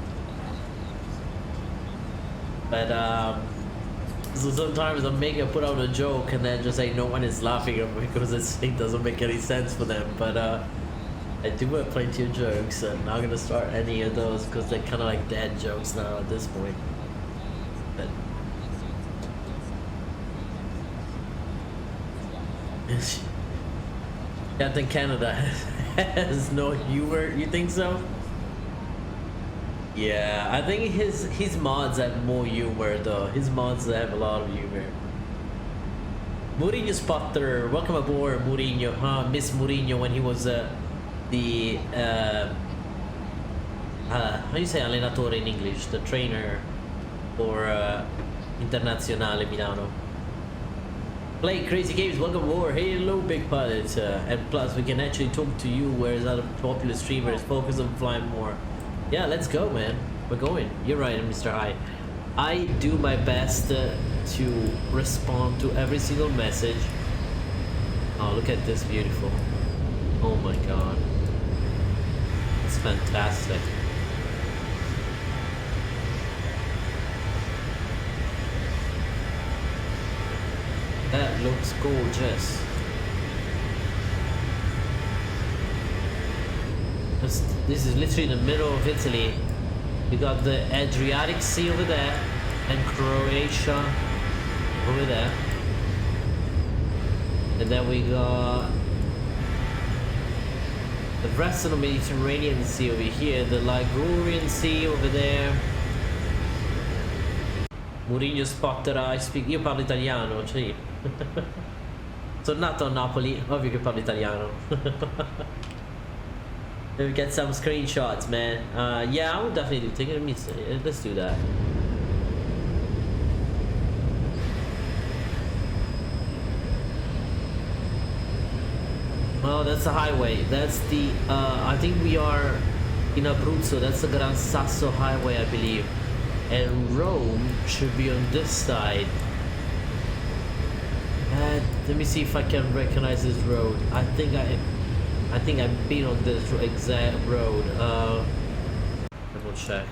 But so sometimes I put out a joke and then just like no one is laughing because it doesn't make any sense for them. But I do have plenty of jokes, and I'm not gonna start any of those because they're kind of like dead jokes now at this point. But Captain Canada has no humor. You think so? Yeah, I think his mods have more humor though. His mods have a lot of humor. Mourinho spotter, welcome aboard, Mourinho. Miss Mourinho when he was the how do you say allenatore in English? The trainer for Internazionale Milano. Play Crazy Games, welcome aboard. Hey, hello, big pilot. And plus, we can actually talk to you, whereas other popular streamers focus on flying more. Yeah, let's go, man. We're going. You're right, Mr. High. I do my best to respond to every single message. Oh, look at this, beautiful. Oh my god. It's fantastic. That looks gorgeous. This is literally in the middle of Italy. We got the Adriatic Sea over there and Croatia over there. And then we got the rest of the Mediterranean Sea over here, the Ligurian Sea over there. Mourinho spotterà, io parlo italiano, cioè sono nato a Napoli, ovvio che parlo italiano. Let me get some screenshots, man. Yeah, I would definitely take it. Let's do that. Oh, that's the highway. That's the I think we are in Abruzzo. That's the Gran Sasso highway, I believe. And Rome should be on this side. Let me see if I can recognize this road. I think I've been on this exact road. Double check.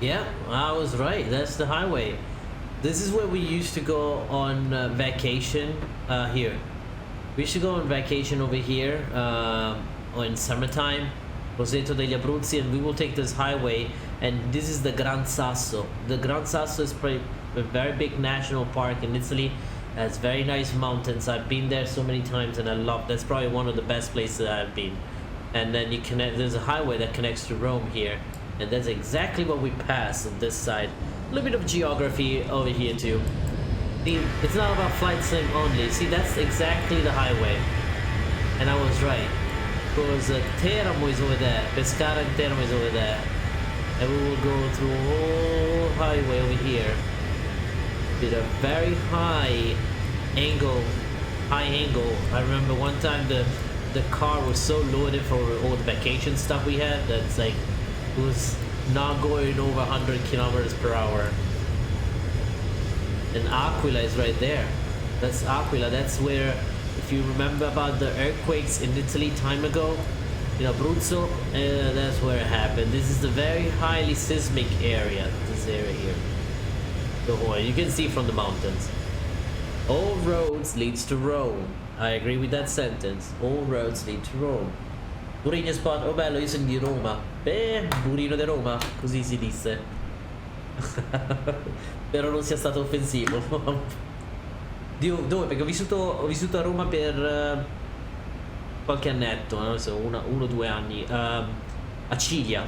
Yeah, I was right. That's the highway. This is where we used to go on vacation here. We used to go on vacation over here in summertime, Roseto degli Abruzzi, and we will take this highway, and this is the Gran Sasso. The Gran Sasso is a very big national park in Italy. It has very nice mountains. I've been there so many times and I love. That's probably one of the best places I've been. And then you connect. There's a highway that connects to Rome here, and that's exactly what we pass on this side. A little bit of geography over here too. It's not about flight sim only. See, that's exactly the highway, and I was right, because Teramo is over there, Pescara and Teramo is over there, and we will go through a whole highway over here with a very high angle. I remember one time the car was so loaded for all the vacation stuff we had that's like it was not going over 100 kilometers per hour. And Aquila is right there. That's Aquila. That's where, if you remember about the earthquakes in Italy time ago, in Abruzzo, that's where it happened. This is the very highly seismic area, this area here. You can see from the mountains. All roads leads to Rome. I agree with that sentence. All roads lead to Rome. Mourinho spot, oh bello, io sono di Roma. Beh, Mourinho di Roma, così si disse. Spero non sia stato offensivo. Dove? Perché ho vissuto a Roma per qualche annetto, non so, 1 o 2 anni. A Ciglia.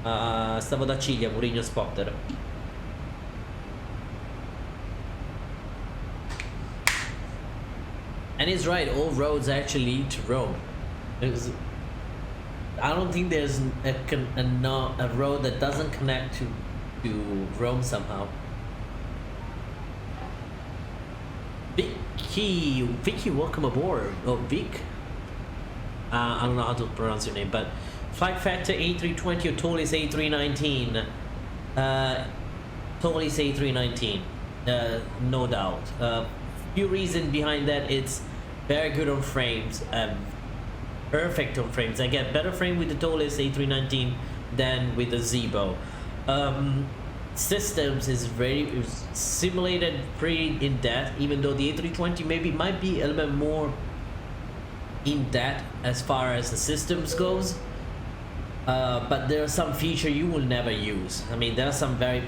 Stavo da Ciglia, Mourinho spotter. And he's right, all roads actually lead to Rome. I don't think there's a road that doesn't connect to Rome somehow. Vicky, welcome aboard. Oh, Vic. I don't know how to pronounce your name, but flight factor A320 or Tolis A319. Tolis A319, no doubt. Few reasons behind that. It's very good on frames, perfect on frames. I get better frame with the Tolis A319 than with the Zibo. Systems is very simulated pretty in depth, even though the A320 might be a little bit more in depth as far as the systems goes, but there are some features you will never use. I mean, there are some very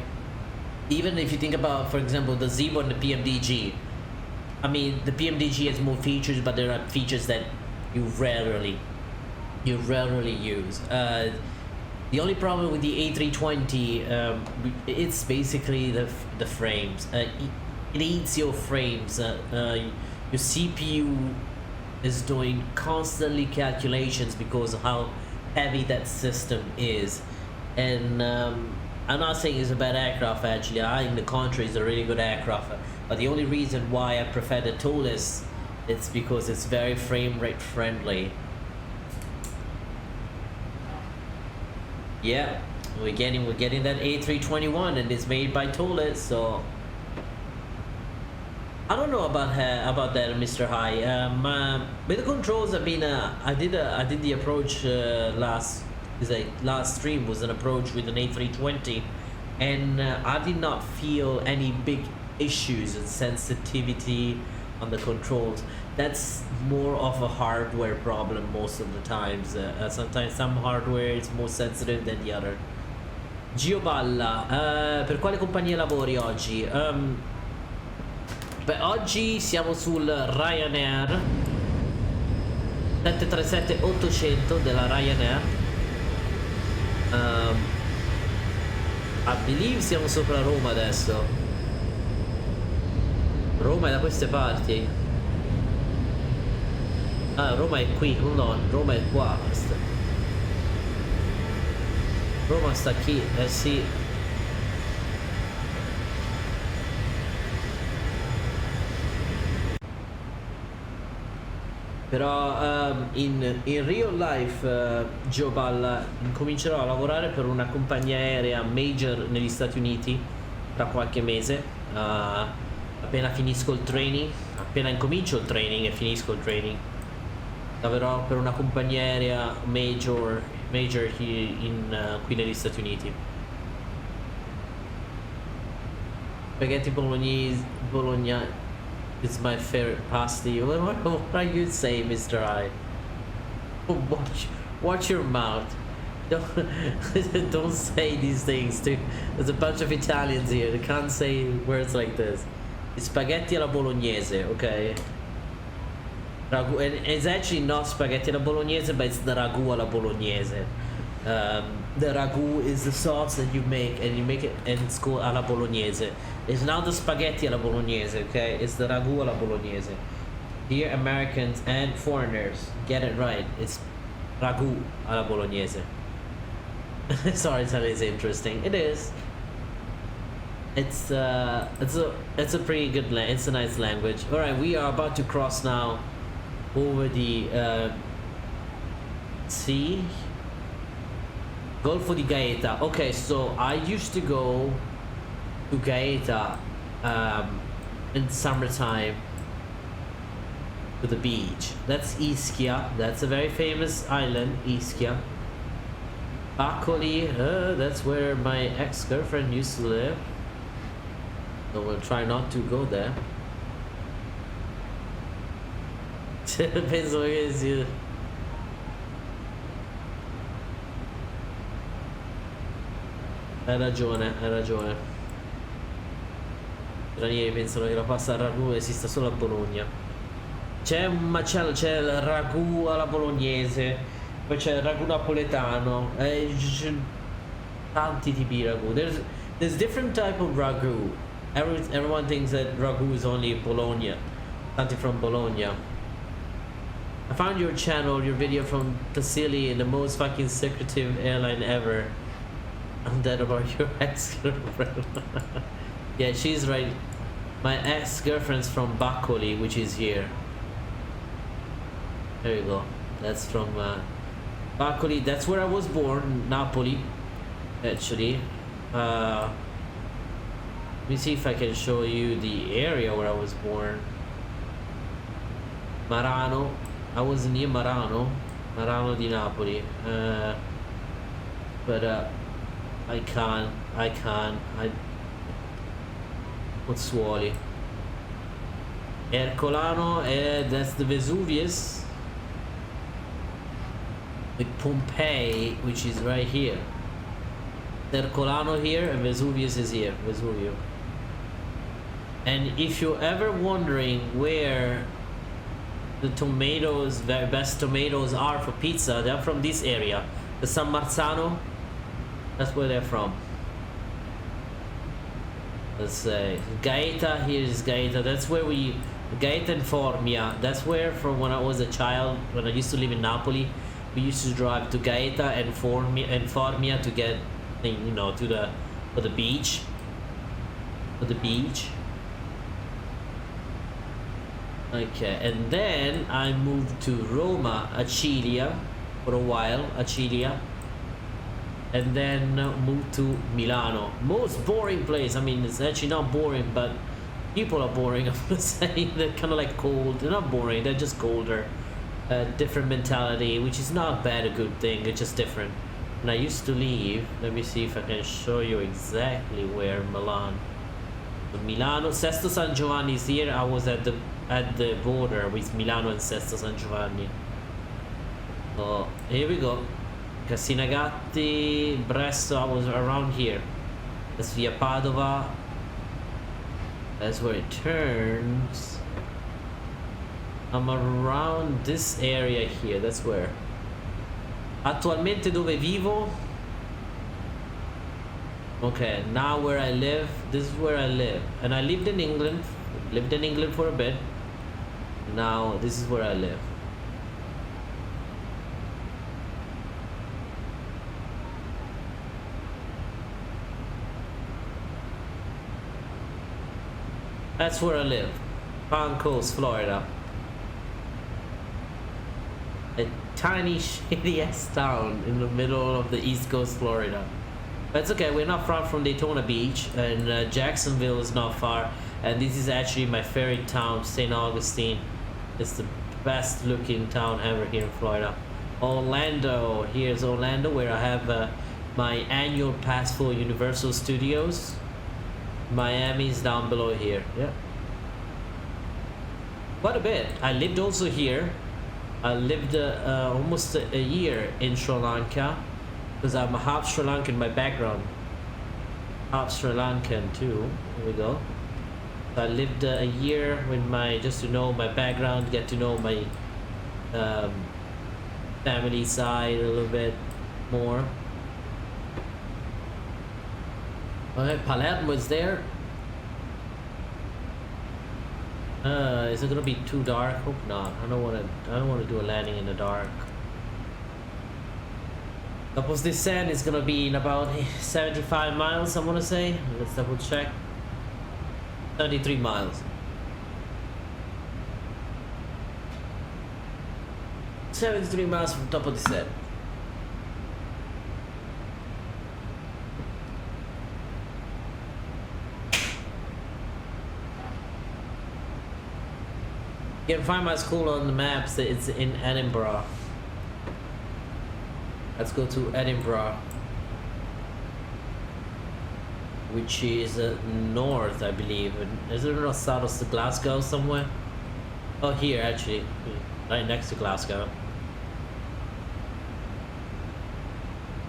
Even if you think about, for example, the Zibo and the PMDG. I mean, the PMDG has more features, but there are features that you rarely use. The only problem with the A320, it's basically the frames. It eats your frames. Your CPU is doing constantly calculations because of how heavy that system is. And I'm not saying it's a bad aircraft, actually. I think the contrary, is a really good aircraft. But the only reason why I prefer the tallest, it's because it's very frame rate friendly. Yeah, we're getting that A321, and it's made by Tolis, so I don't know about that, Mr. High. With the controls, I mean, I did the approach last stream was an approach with an A320, and I did not feel any big issues and sensitivity on the controls. That's more of a hardware problem most of the times. Sometimes some hardware is more sensitive than the other. Gio Balla, per quale compagnia lavori oggi? Beh, oggi siamo sul Ryanair 737-800 della Ryanair. I believe siamo sopra Roma adesso. Roma è da queste parti. Ah, Roma è qui, no, Roma è qua. Roma sta qui, eh sì. Però in real life, Joe Balla, comincerò a lavorare per una compagnia aerea major negli Stati Uniti tra qualche mese. Appena finisco il training, appena incomincio il training e finisco il training, lavorerò per una compagnia aerea major qui negli Stati Uniti. Spaghetti Bologna is my favorite pasty. What are you saying, Mr. I? Watch your mouth. Don't say these things. There's a bunch of Italians here. They can't say words like this. It's spaghetti alla bolognese, okay? Ragu, and it's actually not spaghetti alla bolognese, but it's the ragu alla bolognese. The ragu is the sauce that you make, and you make it, and it's called alla bolognese. It's not the spaghetti alla bolognese, okay? It's the ragu alla bolognese. Dear Americans and foreigners, get it right. It's ragu alla bolognese. Sorry, Italy is interesting. It is. It's a pretty good it's a nice language. All right, we are about to cross now over the sea. Golfo di Gaeta. Okay, so I used to go to Gaeta in summertime to the beach. That's Ischia. That's a very famous island, Ischia. Bacoli, that's where my ex-girlfriend used to live. So we'll try not to go there. Penso che sia. Hai ragione, hai ragione. I stranieri pensano che la pasta al ragù esista solo a Bologna. C'è un macello, c'è il ragù alla bolognese, poi c'è il ragù napoletano, tanti tipi di ragù. There's different type of ragù. Everyone thinks that ragù is only Bologna, something from Bologna. I found your channel, your video from Tassili, the most fucking secretive airline ever. I'm dead about your ex-girlfriend. Yeah, she's right. My ex-girlfriend's from Bacoli, which is here. There you go. That's from Bacoli. That's where I was born, Napoli, actually. Let me see if I can show you the area where I was born. Marano. I was near Marano di Napoli. But I can't. Pozzuoli. Ercolano, that's the Vesuvius. With Pompeii, which is right here. Ercolano here, and Vesuvius is here. Vesuvio. And if you're ever wondering where the tomatoes, the best tomatoes are for pizza, they're from this area. The San Marzano, that's where they're from. Let's say Gaeta, here is Gaeta. That's where we, Gaeta and Formia. That's where from when I was a child, when I used to live in Napoli, we used to drive to Gaeta and Formia to get, you know, to the for the beach. For the beach. Okay, and then I moved to Roma, Acilia, for a while, Acilia, and then moved to Milano. Most boring place. I mean, it's actually not boring, but people are boring. I'm gonna say they're kind of like cold. They're not boring. They're just colder. Different mentality, which is not bad, a good thing. It's just different. And I used to live. Let me see if I can show you exactly where Milan. Milano, Sesto San Giovanni is here. I was at the border with Milano and Sesto San Giovanni. So here we go. Cassinagatti, Bresso. I was around here. That's via Padova. That's where it turns. I'm around this area here. That's where. Attualmente dove vivo? Okay, now where I live, this is where I live. And I lived in England for a bit. Now this is where I live. That's where I live. Palm Coast, Florida. A tiny shitty ass town in the middle of the East Coast, Florida. But it's okay, we're not far from Daytona Beach, and Jacksonville is not far. And this is actually my favorite town, St. Augustine. It's the best looking town ever here in Florida. Orlando, here's Orlando, where I have my annual pass for Universal Studios. Miami's down below here. Yeah, quite a bit. I lived also here. I lived almost a year in Sri Lanka, because I'm a half Sri Lankan by background. Half Sri Lankan too. Here we go. So I lived a year with my, just to know my background, get to know my family side a little bit more. Okay, Palermo is there. Is it gonna be too dark? Hope not. I don't wanna do a landing in the dark. Tapos this sand is gonna be in about 75 miles, I wanna say. Let's double check. 33 miles. 73 miles from top of the set. You can find my school on the maps. It's in Edinburgh. Let's go to Edinburgh, which is north, I believe. Is it not south of Glasgow somewhere? Oh, here actually, right next to Glasgow.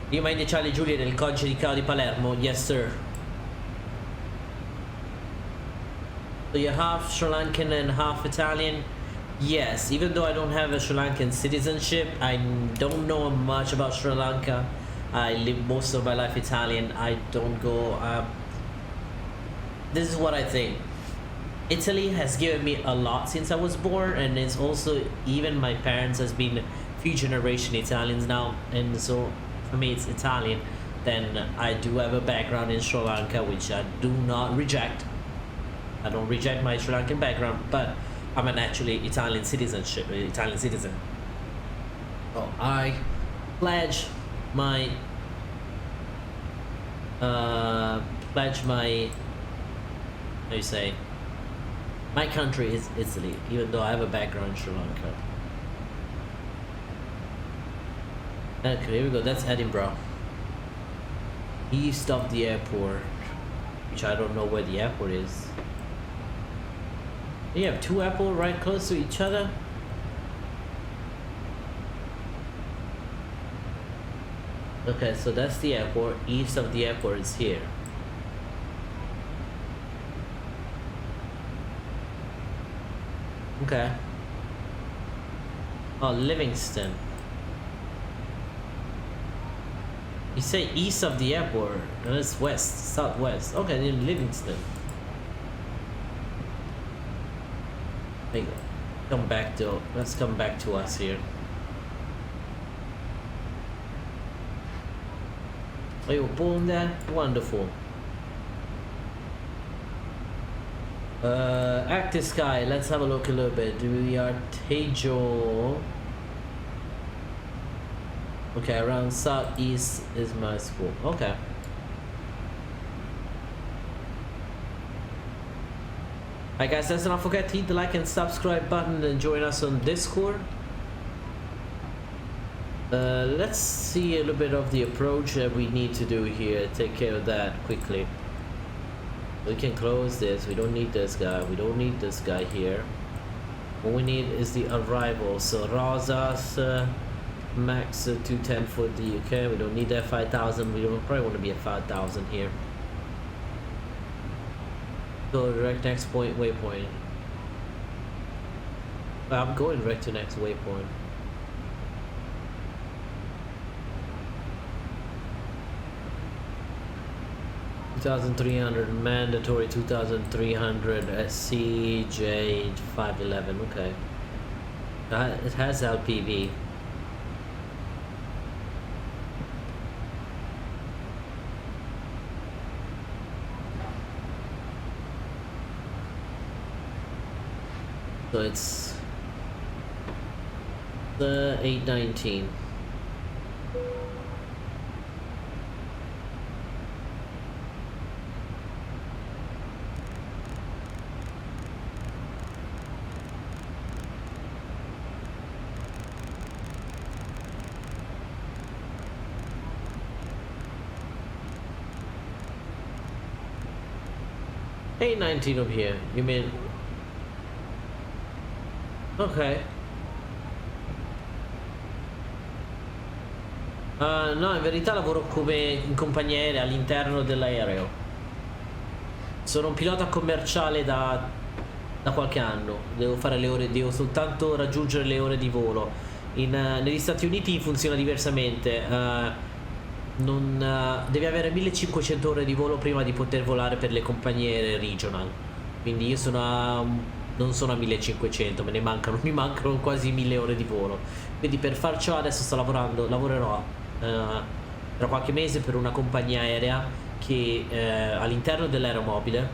Do you mind the Charlie Juliet del Codice di Cao di Palermo? Yes, sir. So you're half Sri Lankan and half Italian? Yes, even though I don't have a Sri Lankan citizenship, I don't know much about Sri Lanka. I live most of my life Italian. I don't go... this is what I think. Italy has given me a lot since I was born, and it's also, even my parents has been few generation Italians now, and so for me it's Italian. Then I do have a background in Sri Lanka, which I do not reject. I don't reject my Sri Lankan background, but I'm an actually Italian citizen. Oh, I pledge my how do you say? My country is Italy, even though I have a background in Sri Lanka. Okay, here we go. That's Edinburgh. East of the airport, which I don't know where the airport is. You have two airports right close to each other. Okay, so that's the airport. East of the airport is here. Okay. Oh, Livingston. You say east of the airport. That's west, southwest. Okay, then Livingston. Hey, come back to. Let's come back to us here. Are you born there? Wonderful. Active sky. Let's have a look a little bit. We are Tejo. Okay, around southeast is my school. Okay. Alright guys, let's not forget to hit the like and subscribe button and join us on Discord. Let's see a little bit of the approach that we need to do here. Take care of that quickly. We can close this. We don't need this guy. We don't need this guy here. What we need is the arrival. So Rosas, max 210 for the UK. We don't need that 5,000. We don't probably want to be at 5,000 here. Go direct next point waypoint. I'm going direct to next waypoint. 2,300 mandatory, 2,300 SCJ 511. Okay, it has LPV. So it's the 819. $819 over here. You mean? Ok. No, in verità lavoro come in compagnia aerea all'interno dell'aereo. Sono un pilota commerciale da qualche anno. Devo fare le ore, devo soltanto raggiungere le ore di volo. Negli Stati Uniti funziona diversamente. Devi avere 1500 ore di volo prima di poter volare per le compagnie regional. Quindi io non sono a 1500, mi mancano quasi 1000 ore di volo. Quindi per far ciò adesso lavorerò tra qualche mese per una compagnia aerea che all'interno dell'aeromobile,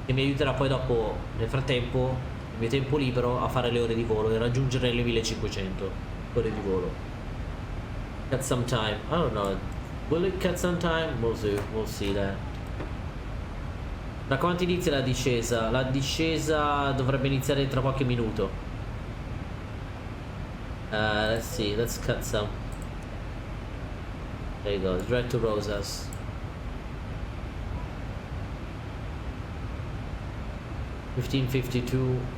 e mi aiuterà poi dopo, nel frattempo, nel mio tempo libero, a fare le ore di volo e raggiungere le 1500 ore di volo. Cut some time. I don't know. Will it cut some time? We'll see that. Da quanto inizia la discesa? La discesa dovrebbe iniziare tra qualche minuto. Let's see. Let's cut some. There you go. Direct to Rosas. $15.52.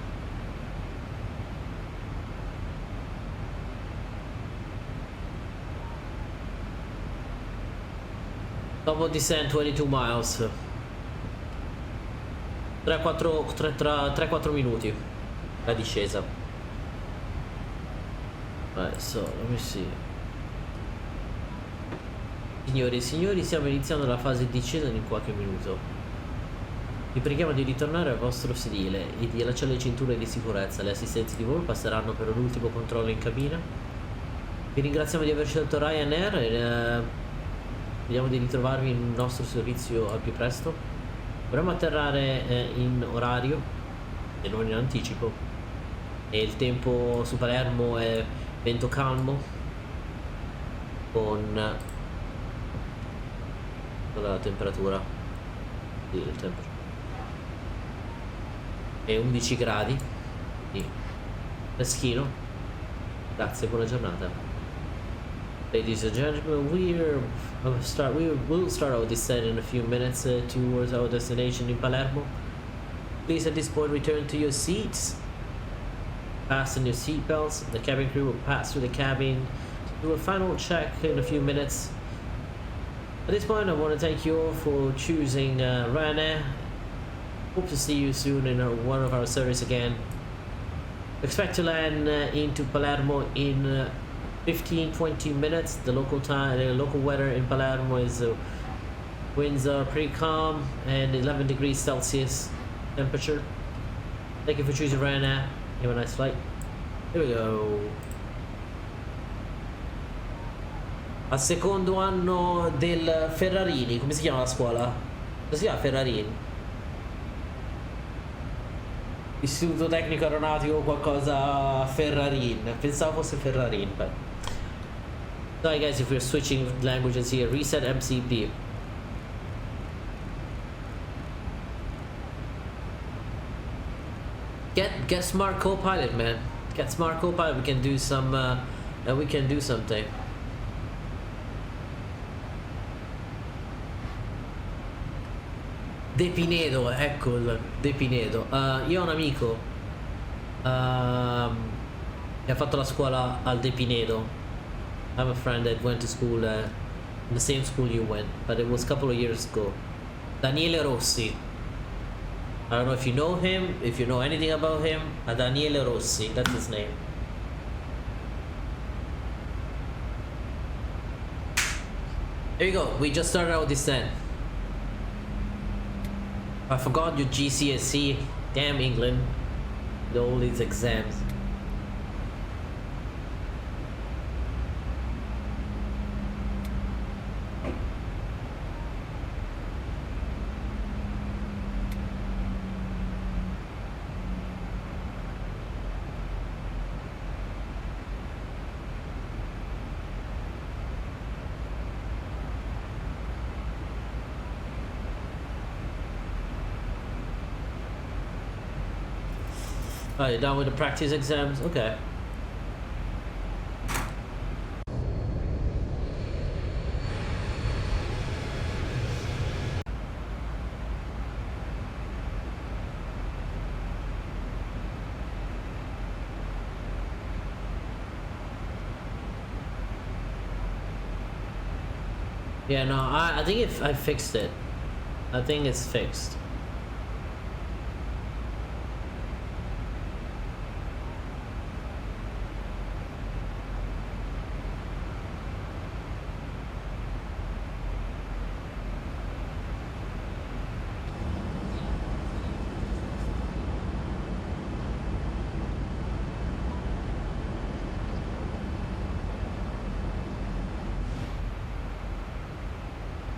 Double descent 22 miles. 3-4 minuti la discesa. Right, so let me see. Signori e signori, stiamo iniziando la fase di discesa in qualche minuto. Vi preghiamo di ritornare al vostro sedile e di allacciare le cinture di sicurezza. Le assistenze di volo passeranno per un ultimo controllo in cabina. Vi ringraziamo di aver scelto Ryanair e vediamo di ritrovarvi in nostro servizio al più presto. Dovremmo atterrare in orario e non in anticipo. E il tempo su Palermo è vento calmo con la temperatura è 11 gradi, quindi freschino. Grazie, buona giornata. Ladies and gentlemen, we'll start our descent in a few minutes towards our destination in Palermo. Please at this point return to your seats, fasten your seatbelts. The cabin crew will pass through the cabin to do a final check in a few minutes. At this point, I want to thank you all for choosing Ryanair. Hope to see you soon in one of our service again. Expect to land into Palermo in 15-20 minutes. The local time, the local weather in Palermo is winds are pretty calm and 11 degrees Celsius temperature. Thank you for choosing Ryanair. You have a nice flight. Here we go. Al secondo anno del Ferrarini, come si chiama la scuola? Come si chiama Ferrarini? Istituto Tecnico Aeronautico qualcosa Ferrarin. Pensavo fosse Ferrarin, but sorry guys if we're switching languages here. Reset MCP. Get smart co-pilot, man. Get smart co-pilot. We can do some we can do something. De Pinedo, ecco il De Pinedo. Io ho un amico che ha fatto la scuola al De Pinedo. I have a friend that went to school in the same school you went, but it was a couple of years ago. Daniele Rossi. I don't know if you know him, if you know anything about him. Daniele Rossi, that's his name. There you go, we just started our descent. I forgot your GCSE. Damn England. With all these exams. Oh, you're done with the practice exams? Okay. Yeah, no, I think if I fixed it. I think it's fixed.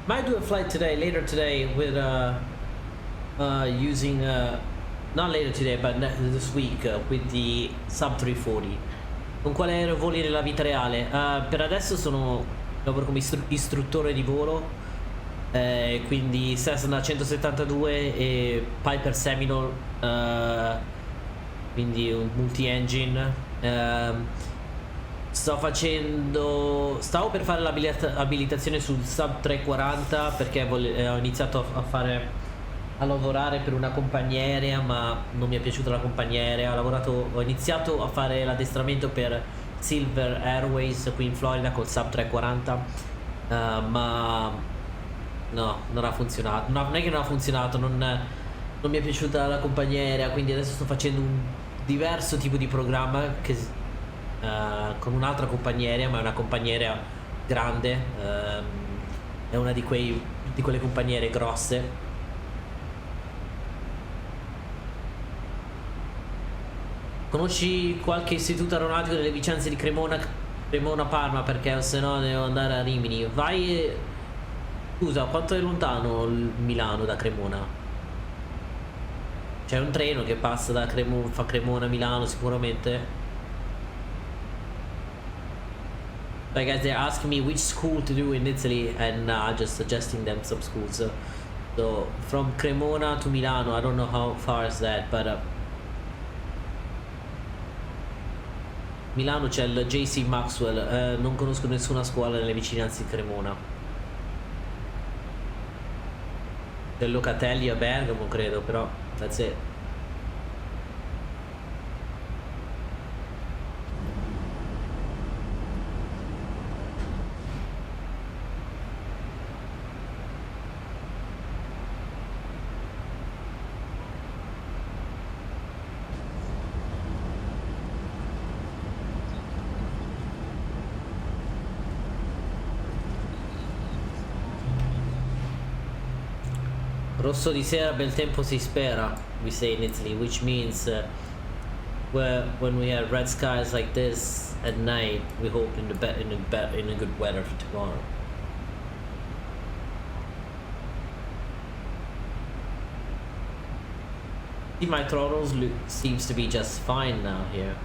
Might do a flight today, later today, with using not later today, but this week with the sub 340. Con quale aereo voli nella vita reale? Per adesso lavoro come istruttore di volo, quindi Cessna 172 e Piper Seminole, quindi un multi-engine. Stavo per fare l'abilitazione sul sub 340 perché ho iniziato a lavorare per una compagnia aerea, ma non mi è piaciuta la compagnia aerea. Ho iniziato a fare l'addestramento per Silver Airways qui in Florida col sub 340, ma no, non ha funzionato. Non è che non ha funzionato, non mi è piaciuta la compagnia aerea, quindi adesso sto facendo un diverso tipo di programma che con un'altra compagnia aerea, ma è una compagnia aerea grande, è una di quelle compagnie aeree grosse. Conosci qualche istituto aeronautico delle vicinanze di Cremona Parma? Perché se no devo andare a Rimini. Scusa, quanto è lontano Milano da Cremona? C'è un treno che passa da fa Cremona Milano sicuramente. Like guys, they're asking me which school to do in Italy, and just suggesting them some schools. So from Cremona to Milano, I don't know how far is that, but Milano c'è il JC Maxwell. Non conosco nessuna scuola nelle vicinanze di Cremona. C'è Locatelli a Bergamo, credo, però that's it. Rosso di sera, bel tempo si spera, we say in Italy, which means when we have red skies like this at night, we hope in a good weather for tomorrow. See, my throttles seems to be just fine now here.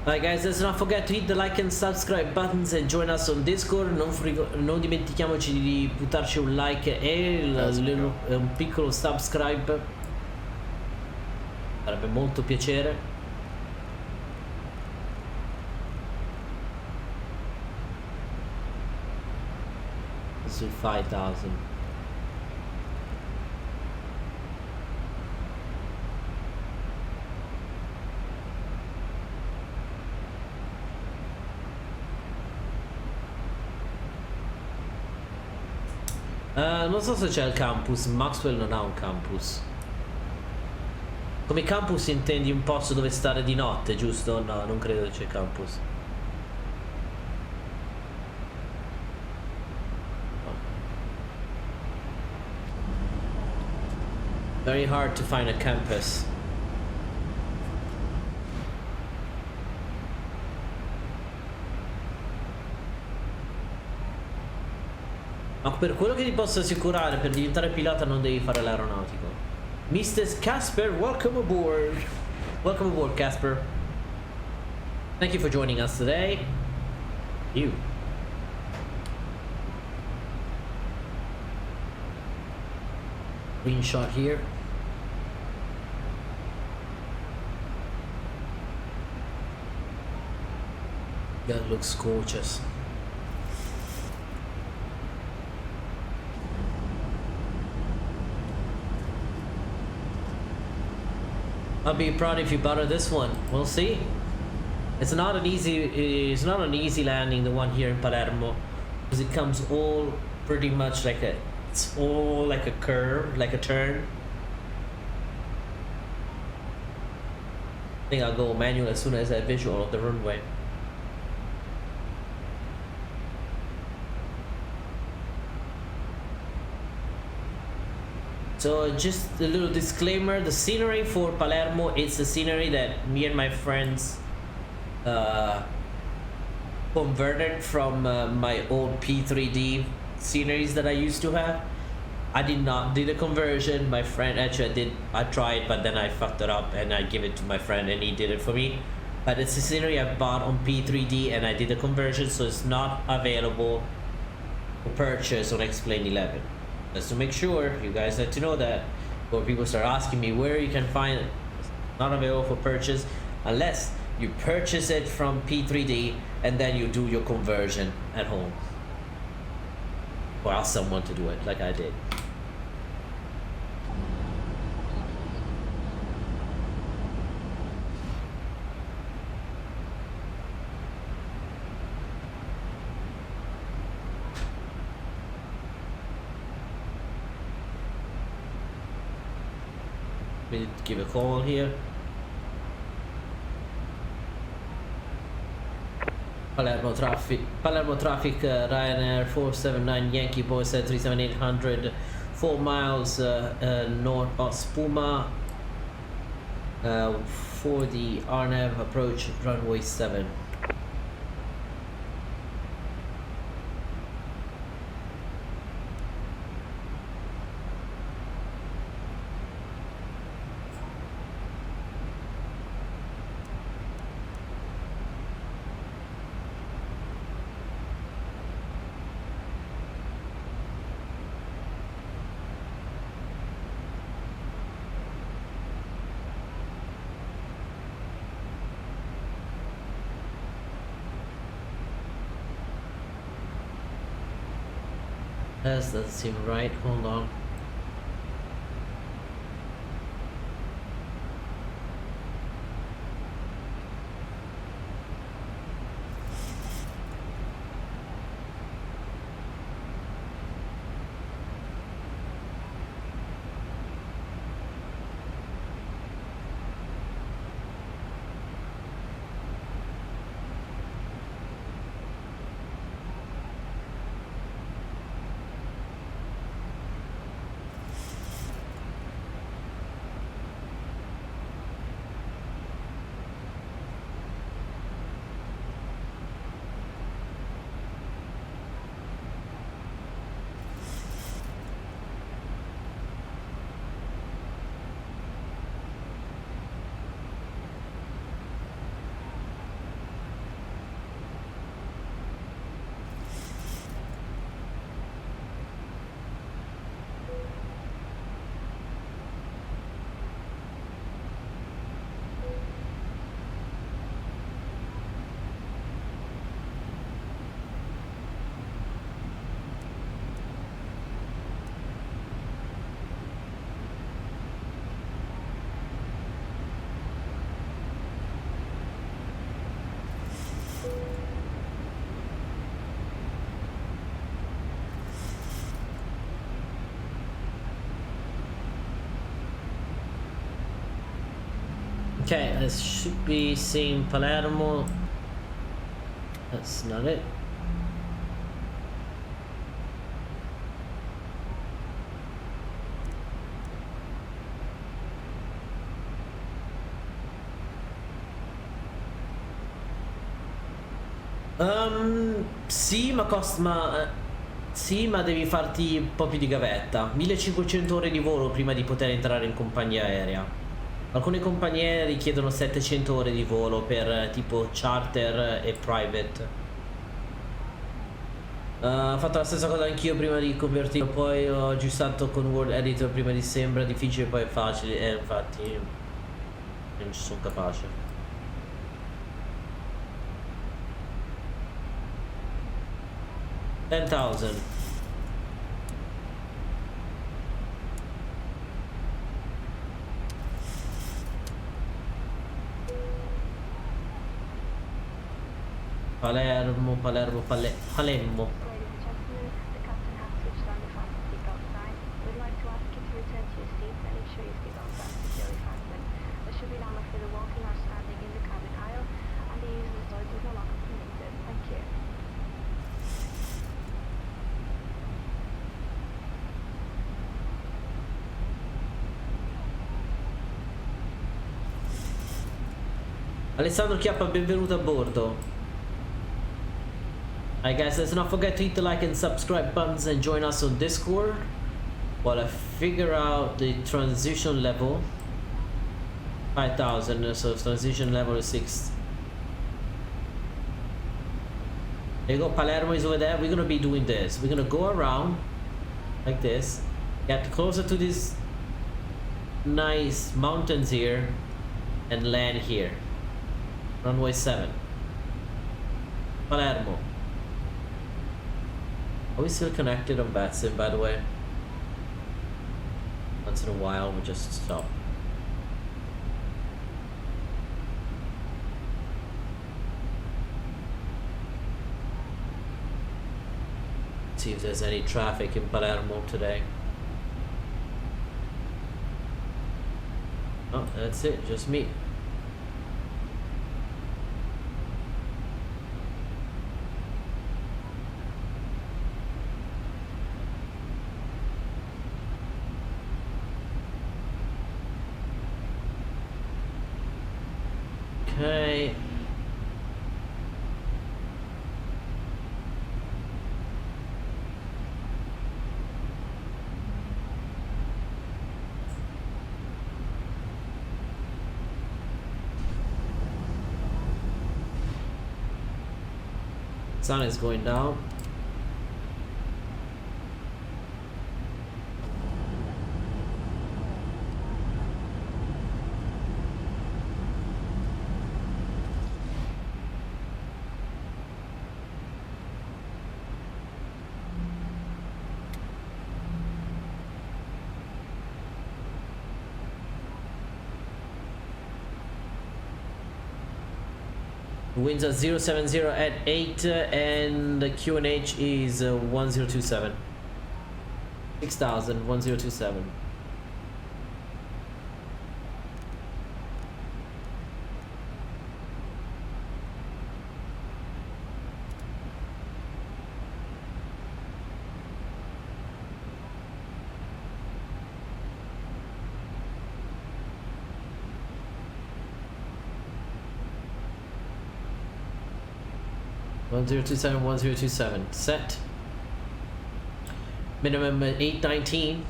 Alright guys, let's not forget to hit the like and subscribe buttons and join us on Discord. Non dimentichiamoci di buttarci un like e un piccolo subscribe. Farebbe molto piacere. Sul 5000. Non so se c'è il campus, Maxwell non ha un campus. Come campus intendi un posto dove stare di notte, giusto? No, non credo che c'è campus. Very hard to find a campus. Ma per quello che ti posso assicurare, per diventare pilota non devi fare l'aeronautico. Mr. Casper, welcome aboard. Welcome aboard, Casper. Thank you for joining us today. You. Green shot here. That looks gorgeous. I'll be proud if you butter this one. We'll see. It's not an easy landing, the one here in Palermo, because it comes all pretty much like it's all like a curve, like a turn. I think I'll go manual as soon as I visual of the runway. So just a little disclaimer, the scenery for Palermo, it's the scenery that me and my friends converted from my old P3D sceneries that I used to have. I did not do the conversion. My friend, actually I tried, but then I fucked it up and I give it to my friend and he did it for me. But it's a scenery I bought on P3D and I did the conversion, so it's not available for purchase on XP11. Just to make sure you guys need to know that, or people start asking me where you can find it. It's not available for purchase unless you purchase it from P3D and then you do your conversion at home, or ask someone to do it like I did. Give a call here. Palermo traffic, Ryanair 479 Yankee Boy said 37800, 4 miles north of Spuma for the RNAV approach runway 7. That doesn't seem right. Hold on. Okay, this should be same Palermo. That's not it. Sì, ma sì, ma devi farti un po' più di gavetta. 1500 ore di volo prima di poter entrare in compagnia aerea. Alcune compagnie richiedono 700 ore di volo per tipo charter e private. Ho fatto la stessa cosa anch'io prima di convertirlo, poi ho aggiustato con Word Editor, prima di sembra difficile poi è facile, infatti non ci sono capace. $10,000. Palermo. Ladies and gentlemen, the captain has switched on the fasten seatbelt sign. We'd like to ask you to return to your seats and ensure your seatbelt sign is securely fastened. There should be no more further walking or standing in the cabin aisle, and the use of the toilet is no longer permitted. Thank you. Alessandro Chiappa, benvenuto a bordo. Alright guys, let's not forget to hit the like and subscribe buttons and join us on Discord while I figure out the transition level. 5,000, so transition level is 6. There you go, Palermo is over there. We're gonna be doing this. We're gonna go around like this, get closer to these nice mountains here, and land here. Runway 7. Palermo. Are we still connected on Batsim, by the way? Once in a while, we just stop. See if there's any traffic in Palermo today. Oh, that's it, just me. Okay. Sun is going down. Winds are 070 at 8 and the QNH is 1027. 6,000, 1027. One 1027, 1027. Set. Minimum 819.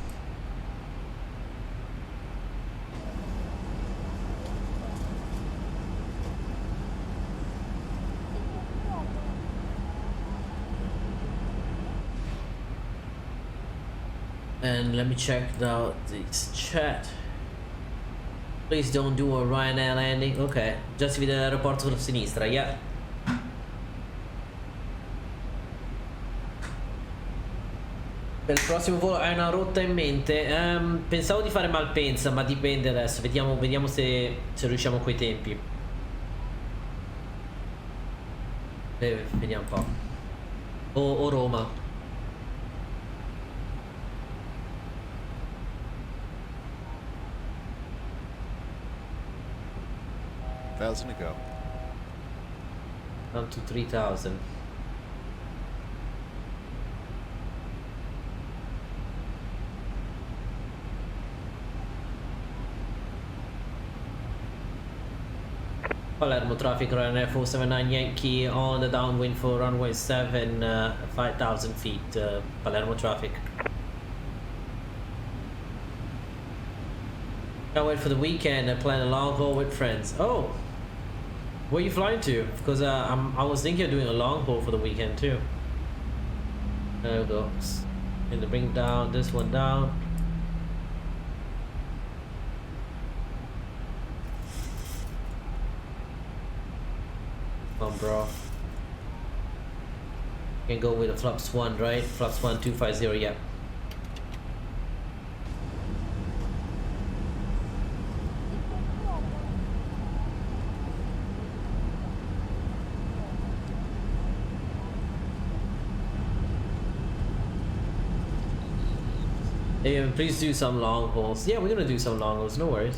And let me check out this chat. Please don't do a Ryanair landing. Ok, già si vede l'aeroporto sulla sinistra, yeah. Per il prossimo volo hai una rotta in mente? Pensavo di fare Malpensa, ma dipende adesso. Vediamo se riusciamo a quei tempi. Vediamo un po'. O Roma. 1,000 to go. Down to 3,000. Palermo traffic, Ryanair 479 Yankee on the downwind for runway 7, 5,000 feet, Palermo traffic. Can't wait for the weekend, I plan a long haul with friends. Oh! Where are you flying to? Because I was thinking of doing a long haul for the weekend too. There we go. Going to bring down this one down. Come on, bro. Can go with a flaps 1, right? Flaps 1 250, yeah. Hey, please do some long hauls. Yeah, we're gonna do some long hauls, no worries.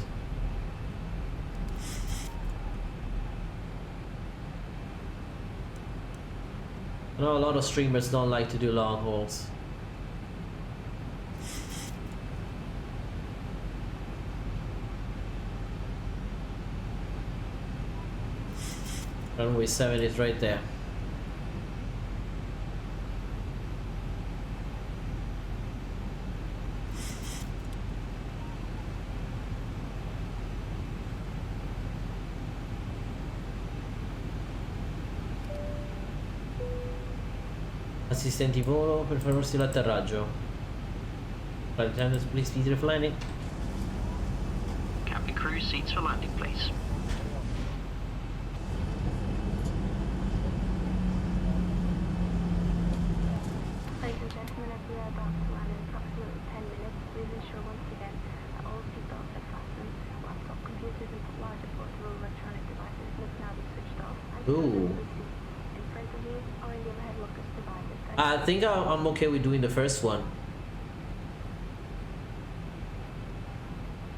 I know a lot of streamers don't like to do long hauls. Runway 7 is right there. Assistenti volo per farsi l'atterraggio. Flight attendants, please speed for landing. Cabin crew, seats for landing, please. Ladies and gentlemen, as we are about to land in approximately 10 minutes, please ensure once again that all seatbelts are fastened, laptop computers and larger portable electronic devices must now be switched off. Ooh. In front of you or in the overhead lockers provided. I think I'm okay with doing the first one.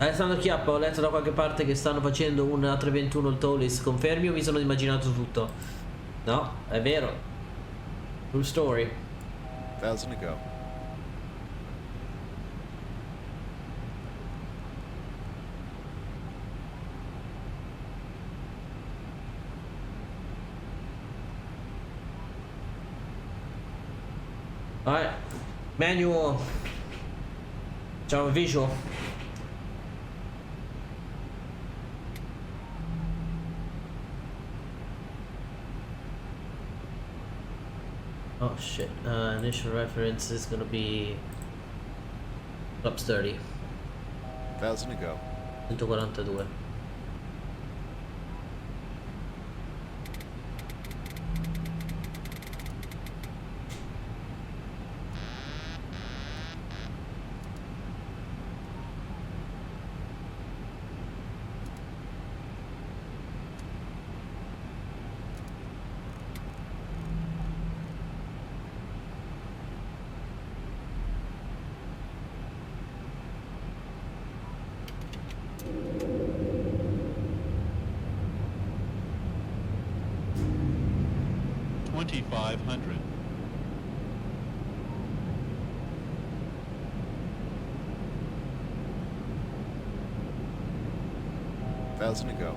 Alessandro Chiappa, ho letto da qualche parte che stanno facendo un A321 il Tolis. Confermi o mi sono immaginato tutto? No, è vero. True story. 1,000 to go. Alright. Manual. Ciao, visual. Oh shit. Initial reference is gonna be flaps 30. 1,000 to go. 142. $2,500. $1,000 to go.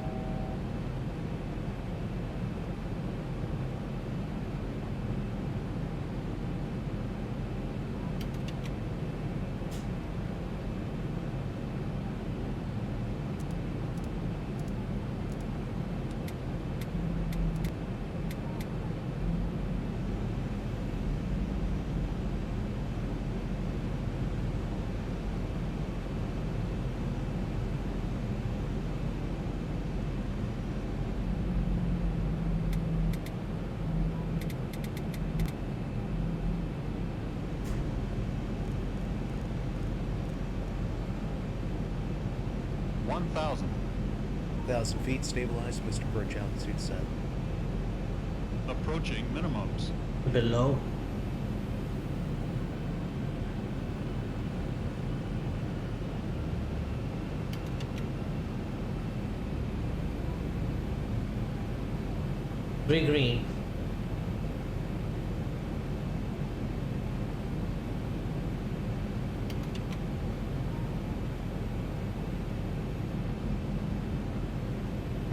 $1,000. 1,000 feet, stabilized, Mr. Perch, altitude set. Approaching minimums. A bit low. Green.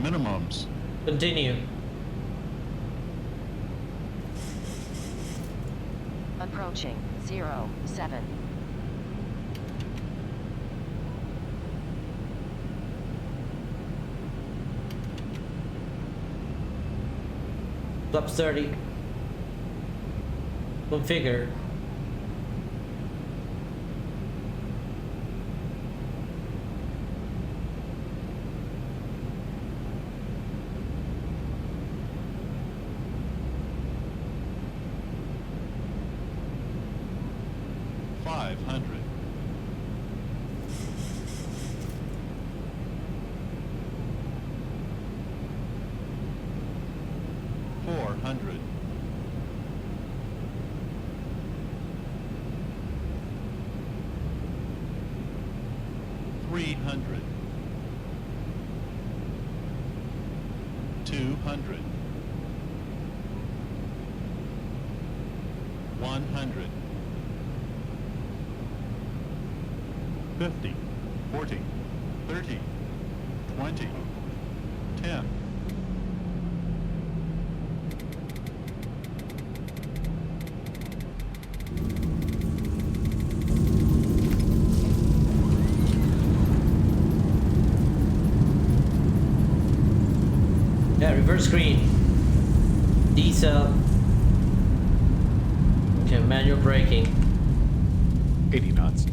Minimums. Continue. Approaching 07. Flaps 30. Configure. $500. $400. $300. $200. $100. 50, 40, 30, 20, 10. Yeah, reverse screen. Diesel. Okay, manual braking. 80 knots.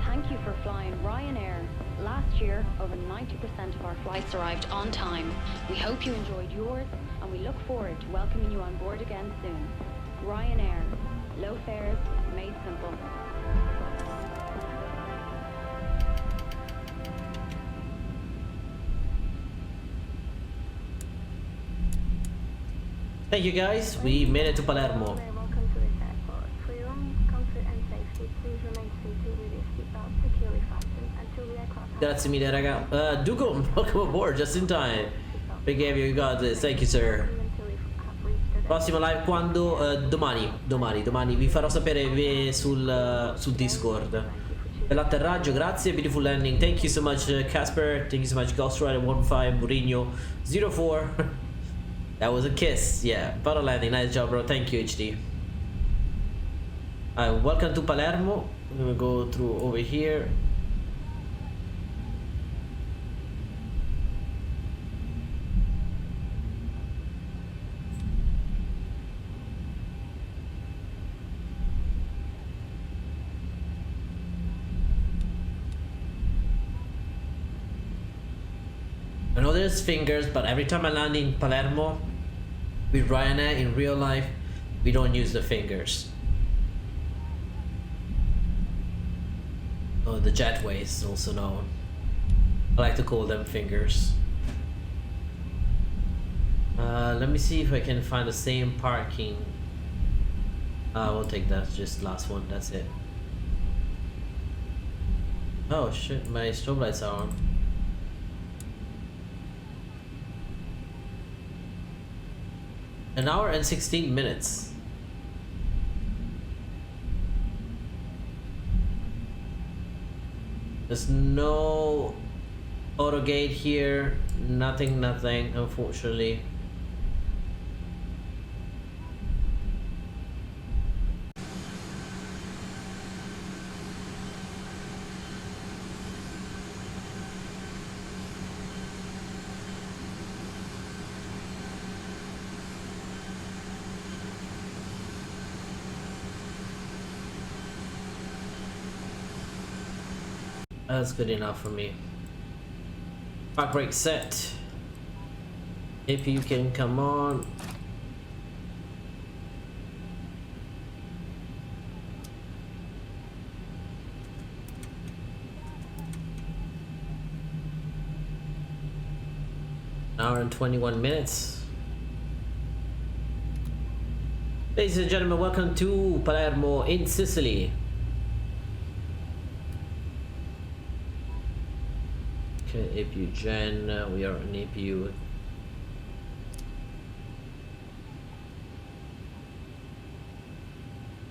Thank you for flying Ryanair. Last year, over 90% of our flights arrived on time. We hope you enjoyed yours, and we look forward to welcoming you on board again soon. Ryanair. Low fares, made simple. Thank you guys, we made it to Palermo. Welcome to this airport. For your own comfort and safety, please remain seated with your seatbelt securely fastened until the aircraft. Grazie mille raga. Duco, welcome aboard just in time. Big Avio, you got this. Thank you sir. Prossima live quando? Domani vi farò sapere sul Discord. Per l'atterraggio, grazie. Beautiful landing. Thank you so much Casper. Thank you so much Ghost Rider 15 Mourinho 04. That was a kiss. Yeah, battle landing. Nice job bro. Thank you HD. Alright, welcome to Palermo. I'm gonna go through over here. I know there's fingers, but every time I land in Palermo with Ryanair in real life, we don't use the fingers. Oh, the jetways, also known. I like to call them fingers. Let me see if I can find the same parking. I won't take that, just last one, that's it. Oh shit, my strobe lights are on. An hour and 16 minutes. There's no auto gate here. Nothing, unfortunately. That's good enough for me. Park brake set. If you can come on. hour and 21 minutes. Ladies and gentlemen, welcome to Palermo in Sicily. Okay, APU Gen, we are on APU.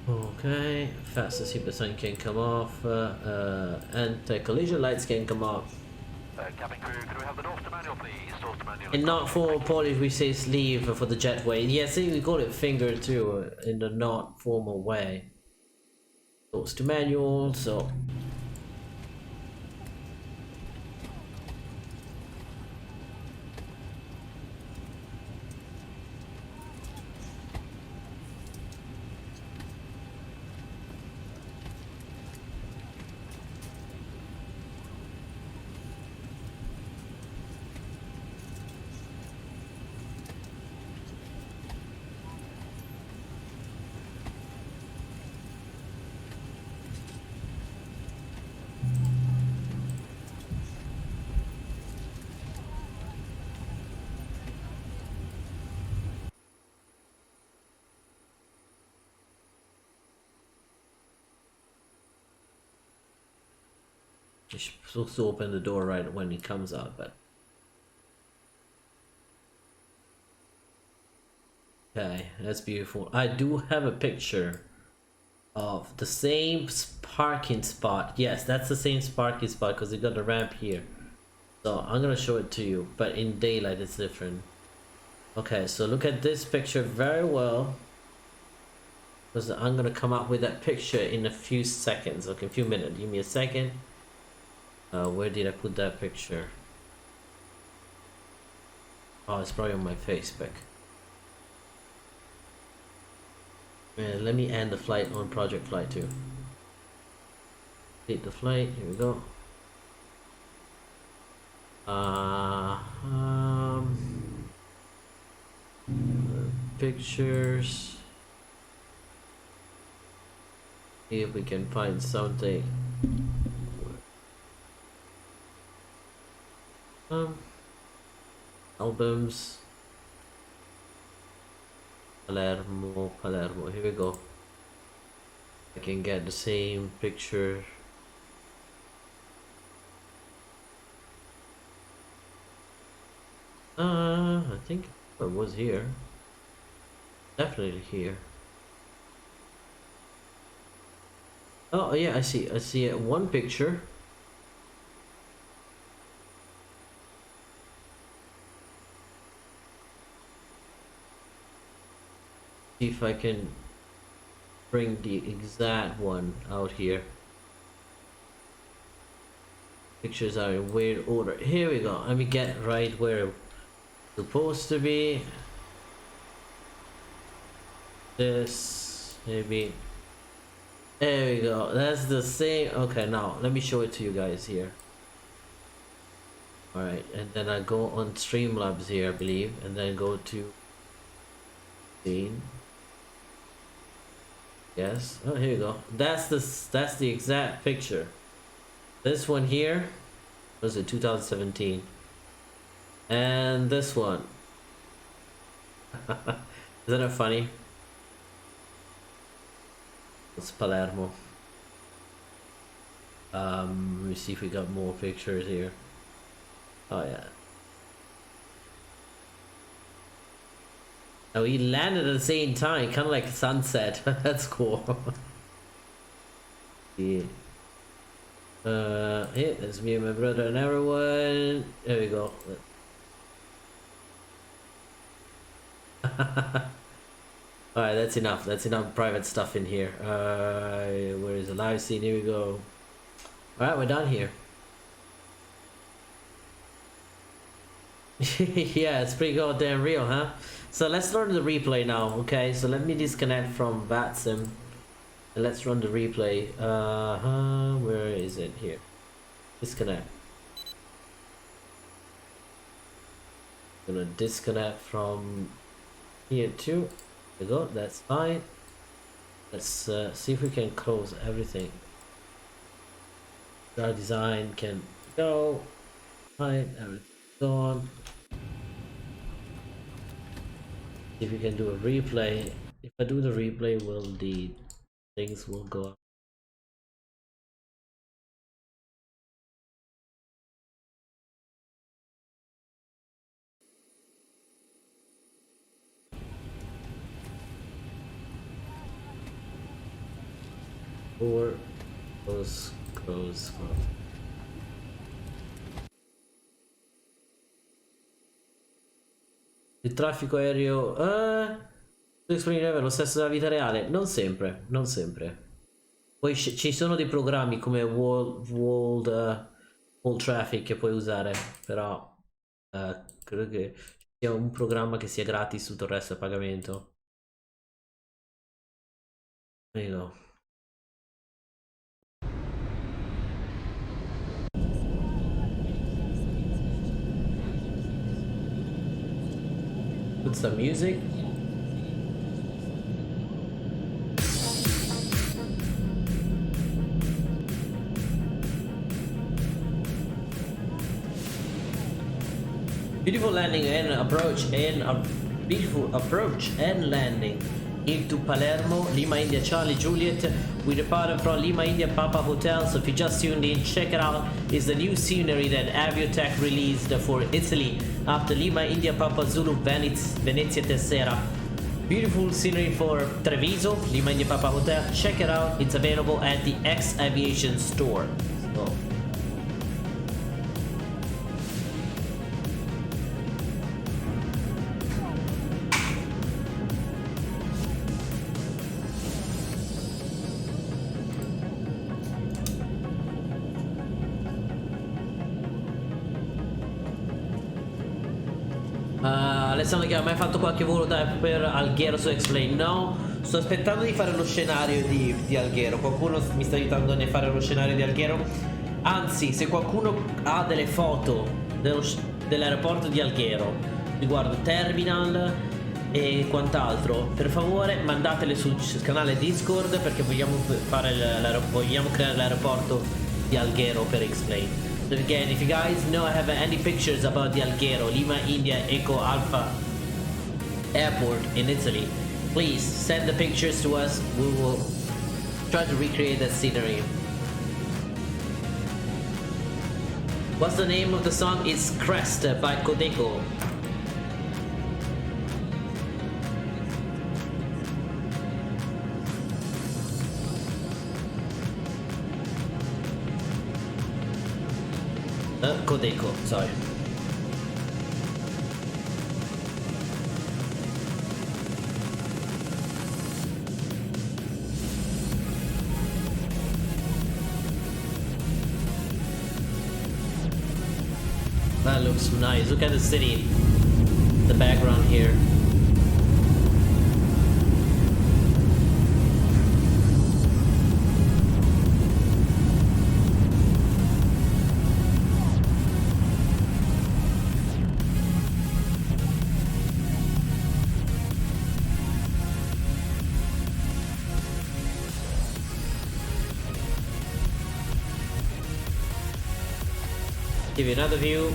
Okay, fastest supersonic can come off, anti-collision lights can come off. Cabin crew, could we have the north to manual, please? North to manual. And not for Polish, we say sleeve for the jetway. Yeah, see, we call it finger too, in the not formal way. Goes to manual, so. You're supposed to open the door right when he comes out, but okay, that's beautiful. I do have a picture of the same parking spot. Yes, that's the same parking spot because they got the ramp here. So I'm gonna show it to you, but in daylight it's different. Okay, so look at this picture very well, because I'm gonna come up with that picture in a few seconds. Okay, a few minutes. Give me a second. Where did I put that picture? Oh, it's probably on my Facebook. Let me end the flight on Project Flight 2. Complete the flight. Here we go. Pictures. See if we can find something. Albums. Palermo, here we go. I can get the same picture. I think it was here. Definitely here. Oh yeah, I see one picture. See if I can bring the exact one out here. Pictures are in weird order. Here we go. Let me get right where it's supposed to be. This maybe. There we go. That's the same. Okay, now let me show it to you guys here. Alright, and then I go on Streamlabs here, I believe, and then go to scene. Yes. Oh, here you go. That's the exact picture. This one here was in 2017, and this one. Isn't it funny? It's Palermo. Let me see if we got more pictures here. Oh yeah. Oh, we landed at the same time, kind of like sunset. That's cool. Yeah. Yeah, there's me and my brother and everyone. There we go. Alright, that's enough. That's enough private stuff in here. Where is the live scene? Here we go. Alright, we're done here. Yeah, it's pretty goddamn real, huh? So let's run the replay now, okay? So let me disconnect from VATSIM and let's run the replay. Where is it? Here. Disconnect. Gonna disconnect from here too. There we go, that's fine. Let's see if we can close everything. Our design can go. Fine, everything's gone. If we can do a replay. If I do the replay, will the things will go up? Or close. Il traffico aereo è lo stesso della vita reale? Non sempre, non sempre. Poi ci sono dei programmi come World Traffic che puoi usare, però credo che ci sia un programma che sia gratis, tutto il resto è a pagamento. Io. Put some music. Beautiful landing and approach and a beautiful approach and landing into Palermo, Lima India Charlie Juliet. We departed from Lima India Papa Hotel, so if you just tuned in, check it out. It's the new scenery that AVIOTEK released for Italy after Lima India Papa Zulu Venezia Tessera. Beautiful scenery for Treviso, Lima India Papa Hotel. Check it out, it's available at the xAviation store. So. Alessandro che ha mai fatto qualche volo per Alghero su X-Plane? No, sto aspettando di fare lo scenario di Alghero. Qualcuno mi sta aiutando a fare lo scenario di Alghero. Anzi, se qualcuno ha delle foto dell'aeroporto di Alghero riguardo terminal e quant'altro, per favore mandatele sul canale Discord, perché vogliamo creare l'aeroporto di Alghero per X-Plane. So again, if you guys know have any pictures about the Alghero Lima India Eco Alpha airport in Italy, please send the pictures to us. We will try to recreate that scenery. What's the name of the song? It's Crest by Codeco. Codeco, sorry. That looks nice. Look at the city, the background here. Give you another view.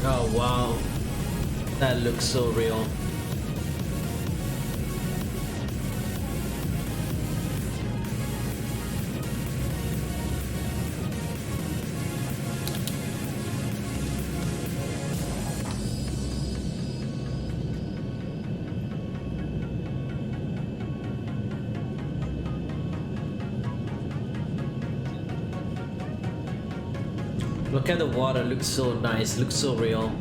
Oh wow, that looks so real. Look at the water, looks so nice, looks so real.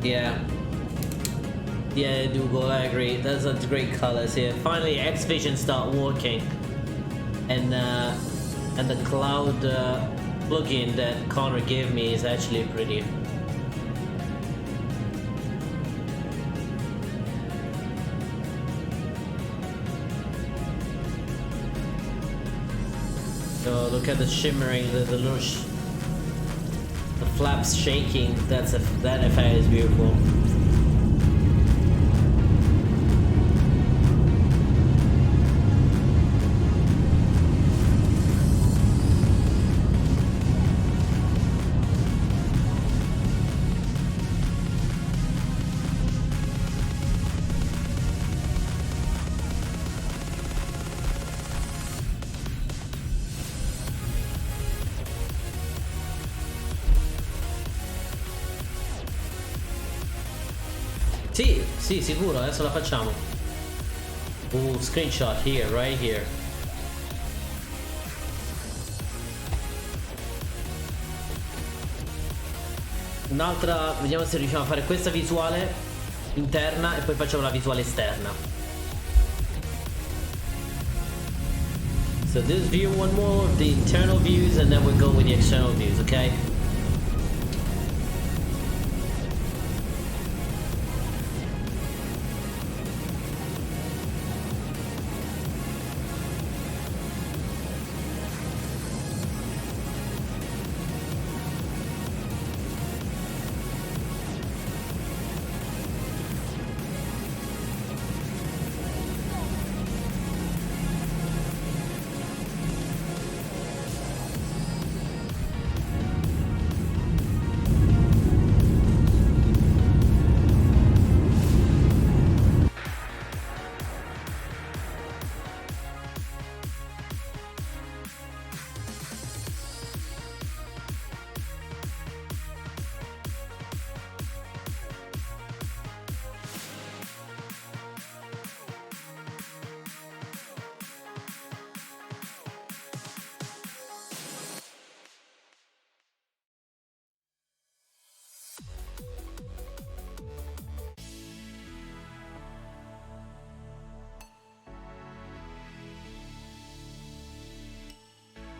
Yeah, Dougal, I agree. Those are great colors here. Finally, xVision start working, and the cloud plugin that Connor gave me is actually pretty. So look at the shimmering, the little the flaps shaking. That effect is beautiful. Sì, sicuro, adesso la facciamo. Screenshot here, right here. Un'altra, vediamo se riusciamo a fare questa visuale interna e poi facciamo la visuale esterna. So this view, one more of the internal views, and then we'll go with the external views, okay?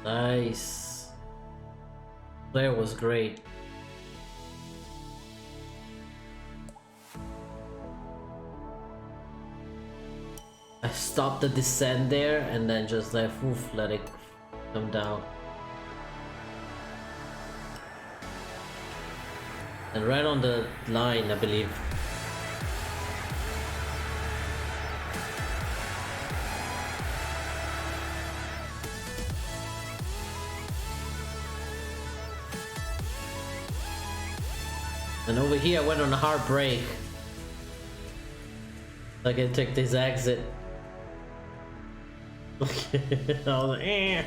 Nice. That was great. I stopped the descent there and then just let it come down. And right on the line, I believe. And over here I went on a hard brake. I can take this exit. I was like, eh.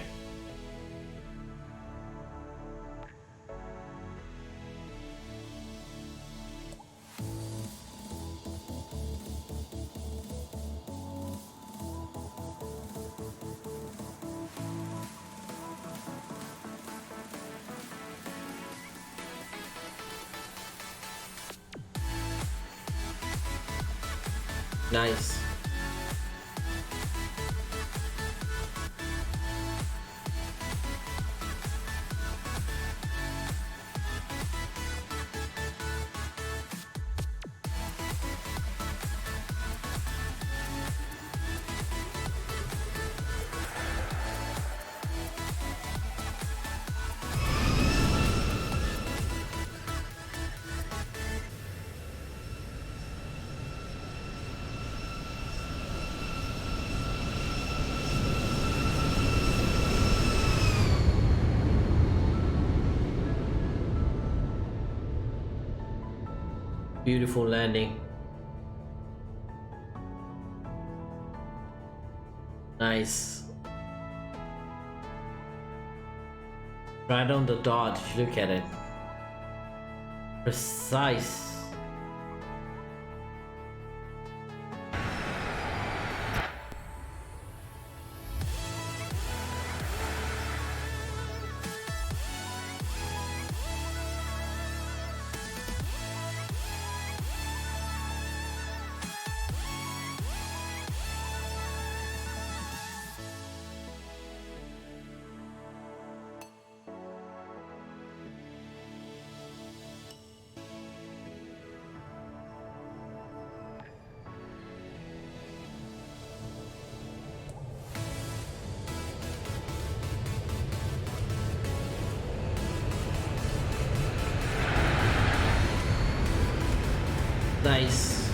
Nice. Beautiful landing. Nice. Right on the dot, if you look at it. Precise. Nice.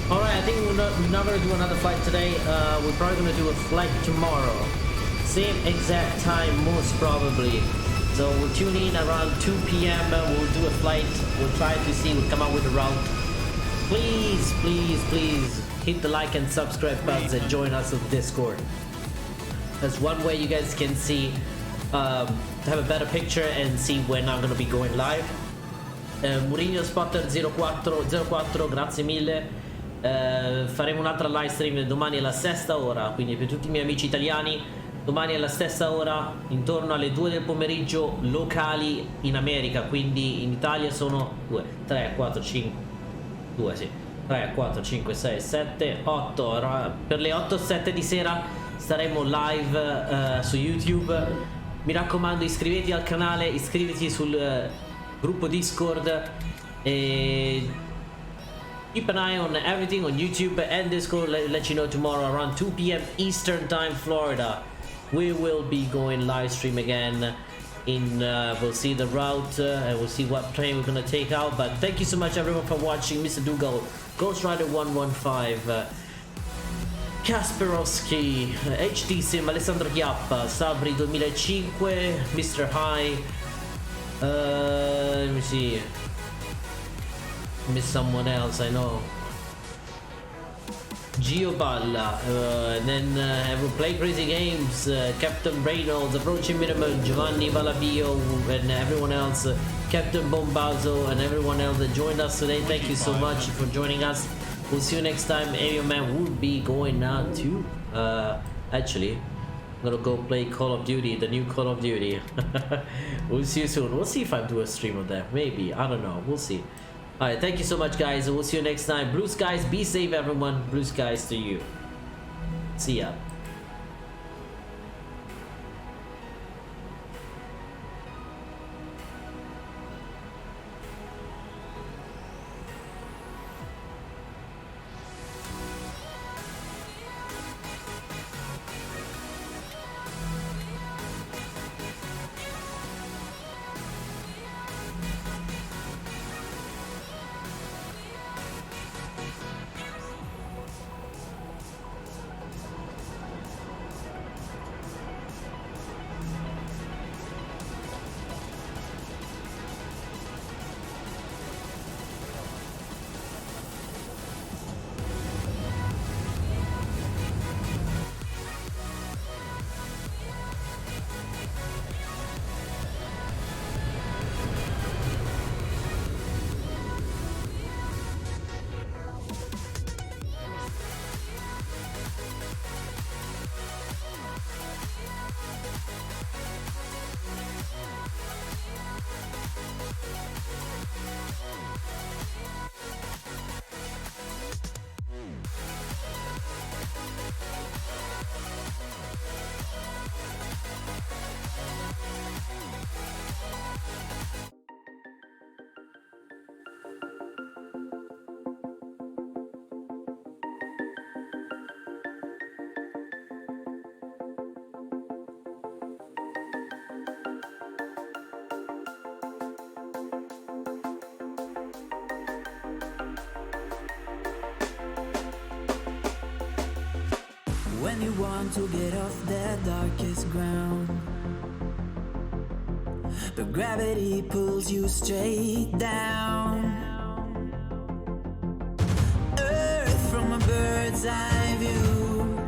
Alright, I think we're not gonna do another flight today. We're probably gonna do a flight tomorrow. Same exact time, most probably. So we'll tune in around 2 p.m. We'll do a flight. We'll try to see, we'll come up with a route. Please, please, please hit the like and subscribe buttons and join us on Discord. That's one way you guys can see, have a better picture and see when I'm gonna be going live. Mourinho Spotter 0404, grazie mille. Faremo un'altra live stream domani alla stessa ora, quindi per tutti i miei amici italiani, domani alla stessa ora, intorno alle 2 del pomeriggio locali in America, quindi in Italia sono 2, 3, 4, 5, 2 sì, 3, 4, 5, 6, 7, 8, per le 8, 7 di sera staremo live su YouTube. Mi raccomando, iscrivetevi al canale, iscrivetevi sul gruppo Discord e keep an eye on everything on YouTube and Discord. Let you know tomorrow around 2 p.m. Eastern Time, Florida. We will be going live stream again. We'll see the route and we'll see what train we're gonna take out. But thank you so much everyone for watching. Mr. Dougal, Ghost Rider 115, Kasperovski, HD Sim, Alessandro Chiappa, Sabri 2005, Mr. High. Let me see. Miss someone else, I know. Gio Balla, and then we'll play crazy games. Captain Reynolds, Approaching Minimum, Giovanni Valavio, and everyone else. Captain Bombazzo, and everyone else that joined us today. Thank you so much for joining us. We'll see you next time. AvioMan will be going now to. Actually, I'm gonna go play Call of Duty, the new Call of Duty. We'll see you soon. We'll see if I do a stream of that. Maybe. I don't know. We'll see. Alright, thank you so much guys. We'll see you next time. Blue skies, be safe everyone. Blue skies to you. See ya. When you want to get off the darkest ground, but gravity pulls you straight down. Earth from a bird's eye view.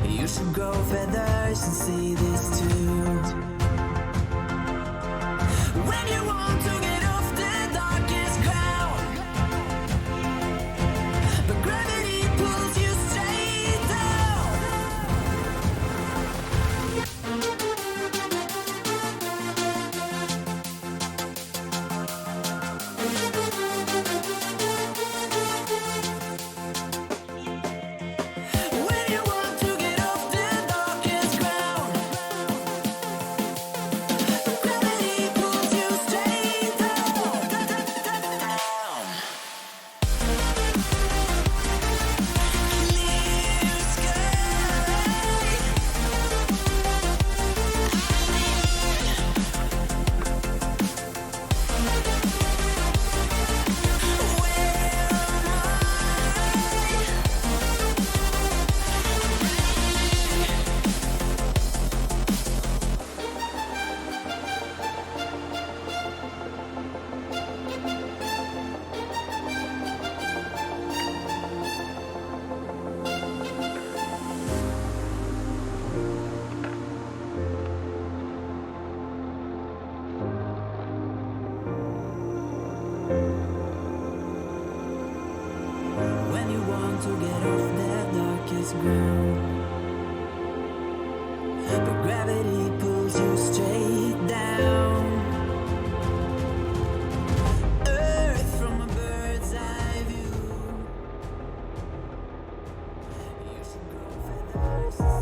You should grow feathers and see this too. When you want to get off the darkest ground, but gravity pulls you straight down. When you want to get off the darkest ground, but gravity pulls you straight When you want to get off that darkest ground, but gravity pulls you straight down. Earth from a bird's eye view. You should grow feathers.